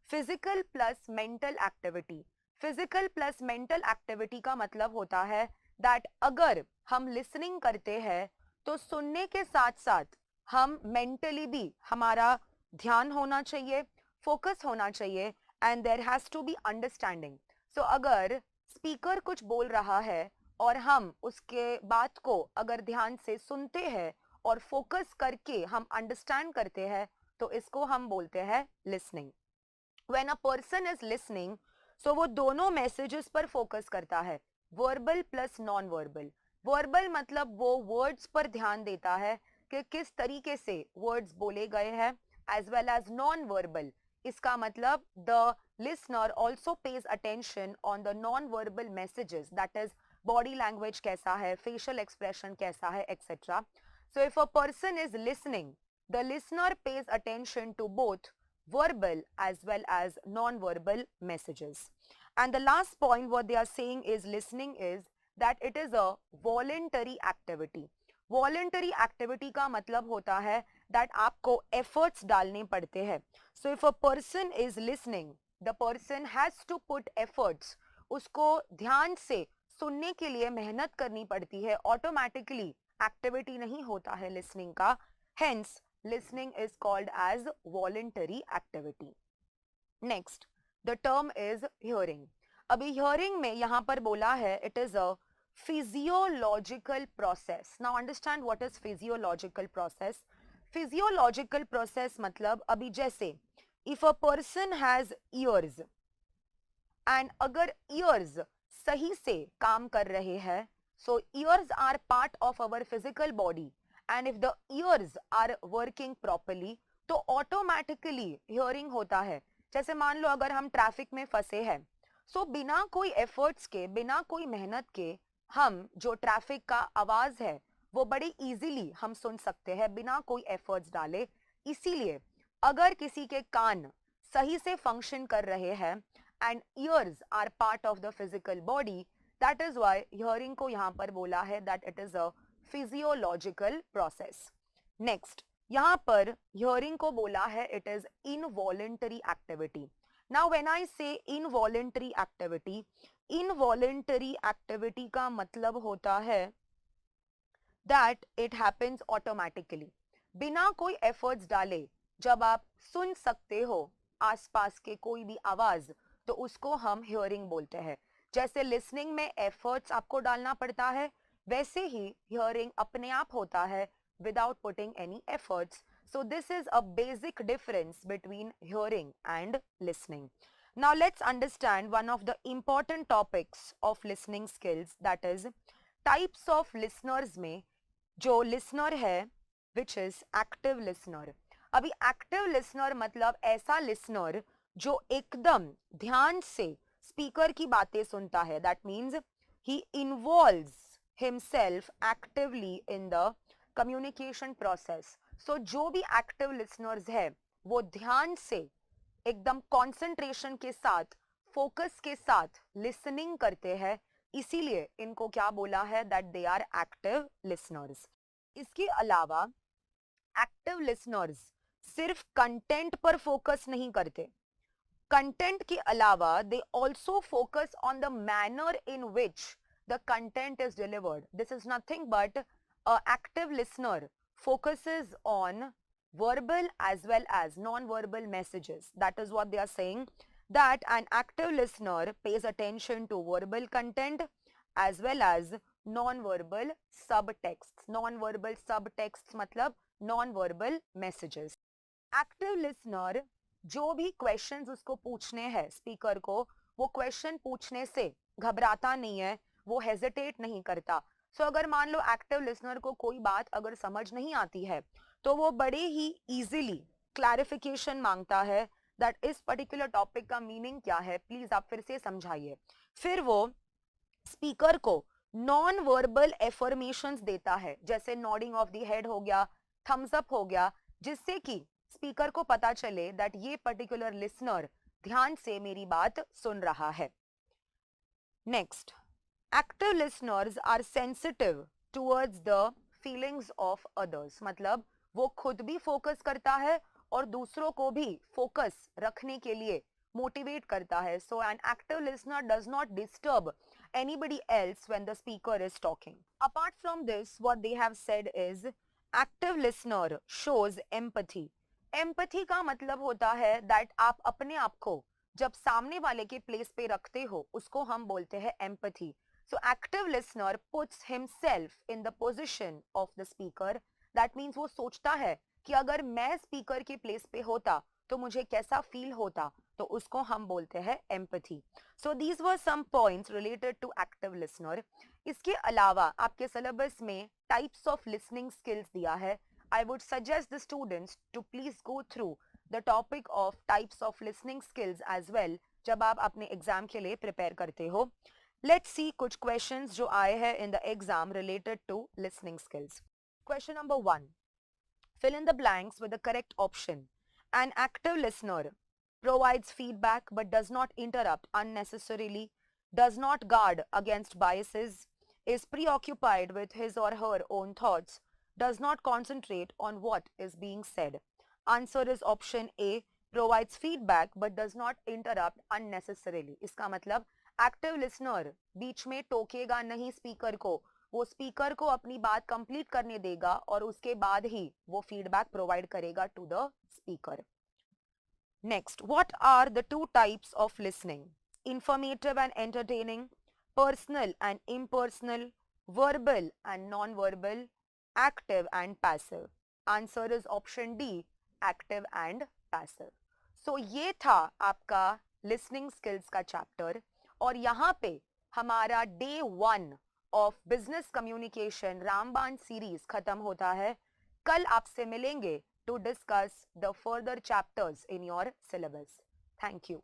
physical plus mental activity. Physical plus mental activity का मतलब होता है दैट अगर हम लिसनिंग करते हैं तो सुनने के साथ साथ हम मेंटली भी हमारा ध्यान होना चाहिए, फोकस होना चाहिए and there has to be understanding. So अगर स्पीकर कुछ बोल रहा है और हम उसके बात को अगर ध्यान से सुनते हैं और फोकस करके हम अंडरस्टैंड करते हैं तो इसको हम बोलते हैं listening. When a person is listening, so वो दोनों मैसेजेस पर फोकस करता है, verbal plus non verbal. Verbal मतलब वो वर्ड्स पर ध्यान देता है कि किस तरीके से वर्ड्स बोले गए हैं, as well as non verbal. इसका मतलब the listener also pays attention on the non verbal messages, that is body language कैसा है, फेशियल एक्सप्रेशन कैसा है, etcetera. So if a person is listening, the listener pays attention to both verbal as well as non-verbal messages. And the last point what they are saying is listening is that it is a voluntary activity. Voluntary activity का मतलब होता है that आपको efforts डालने पड़ते हैं. So if a person is listening, the person has to put efforts. उसको ध्यान से सुनने के लिए मेहनत करनी पड़ती है. Automatically activity नहीं होता है listening का. Hence listening is called as voluntary activity. Next, the term is hearing. अभी hearing में यहाँ पर बोला है it is a physiological process. Now understand what is physiological process. Physiological process मतलब अभी जैसे if a person has ears and अगर ears सही से काम कर रहे हैं, so ears are part of our physical body. And if the ears are working properly, तो automatically hearing होता है. जैसे मान लो अगर हम ट्रैफिक में फंसे हैं, सो बिना कोई एफर्ट्स के, बिना कोई मेहनत के हम जो ट्रैफिक का आवाज है वो बड़े इजीली हम सुन सकते हैं बिना कोई एफर्ट्स डाले. इसीलिए अगर किसी के कान सही से फंक्शन कर रहे हैं and ears are part of the physical body, that is why hearing को यहाँ पर बोला है that it is a physiological process. Next, यहाँ पर hearing को बोला है it is involuntary activity. Now when I say involuntary activity, involuntary activity का मतलब होता है that it happens automatically. बिना कोई efforts डाले जब आप सुन सकते हो आसपास के कोई भी आवाज, तो उसको हम hearing बोलते हैं. जैसे listening में efforts आपको डालना पड़ता है, वैसे ही hearing अपने आप होता है without putting any efforts. So this is a basic difference between hearing and listening. Now let's understand one of the important topics of listening skills, that is types of listeners में जो listener है which is active listener. अभी active listener मतलब ऐसा listener जो एकदम ध्यान से speaker की बातें सुनता है. That means he involves himself actively in the communication process. So जो भी active listeners है वो ध्यान से एकदम concentration के साथ, focus के साथ listening करते हैं. इसीलिए इनको क्या बोला है that they are active listeners. इसके अलावा active listeners सिर्फ content पर focus नहीं करते. Content के अलावा they also focus on the manner in which the content is delivered. This is nothing but an active listener focuses on verbal as well as non-verbal messages. That is what they are saying, that an active listener pays attention to verbal content as well as non-verbal subtexts. Non-verbal subtexts मतलब non-verbal messages. Active listener जो भी questions उसको पूछने हैं स्पीकर को, वो question पूछने से घबराता नहीं है, वो हेजिटेट नहीं करता. सो अगर मान लो एक्टिव लिसनर को कोई बात अगर समझ नहीं आती है तो वो बड़े ही इजीली क्लैरिफिकेशन मांगता है दैट इस पर्टिकुलर टॉपिक का मीनिंग क्या है, प्लीज आप फिर से समझाइए. फिर वो स्पीकर को नॉन वर्बल एफर्मेशंस देता है, जैसे नॉडिंग ऑफ द हेड हो गया, थम्स अप हो गया, जिससे कि स्पीकर को पता चले दैट ये पर्टिकुलर लिसनर ध्यान से मेरी बात सुन रहा है. Next, active listeners are sensitive towards the feelings of others. मतलब वो खुद भी फोकस करता है और दूसरों को भी फोकस रखने के लिए मोटिवेट करता है. So an active listener does not disturb anybody else when the speaker is talking. Apart from this, what they have said is active listener shows empathy. Empathy का मतलब होता है that आप अपने आप को जब सामने वाले के प्लेस पे रखते हो उसको हम बोलते हैं empathy. So active listener puts himself in the position of the speaker. That means वो सोचता है कि अगर मैं स्पीकर के प्लेस पे होता तो मुझे कैसा फील होता, तो उसको हम बोलते हैं empathy. So these were some points related to active listener. इसके अलावा आपके सिलेबस में types of listening skills दिया है. I would suggest the students to please go through the topic of types of listening skills as well जब आप अपने एग्जाम के लिए प्रिपेयर करते हो. Let's see कुछ questions जो आए हैं in the exam related to listening skills. Question number 1. Fill in the blanks with the correct option. An active listener provides feedback but does not interrupt unnecessarily, does not guard against biases, is preoccupied with his or her own thoughts, does not concentrate on what is being said. Answer is option A, provides feedback but does not interrupt unnecessarily. इसका मतलब एक्टिव लिसनर बीच में टोकेगा नहीं स्पीकर को, वो स्पीकर को अपनी बात कंप्लीट करने देगा और उसके बाद ही वो फीडबैक प्रोवाइड करेगा to the speaker. Next, what are the two types of listening? Informative and entertaining, personal and impersonal, verbal and non-verbal, active and passive. Answer is option D, active and passive. So ये था आपका listening skills का chapter और यहाँ पे हमारा day 1 ऑफ बिजनेस कम्युनिकेशन रामबाण सीरीज खत्म होता है. कल आपसे मिलेंगे to discuss the further chapters in your syllabus. Thank you.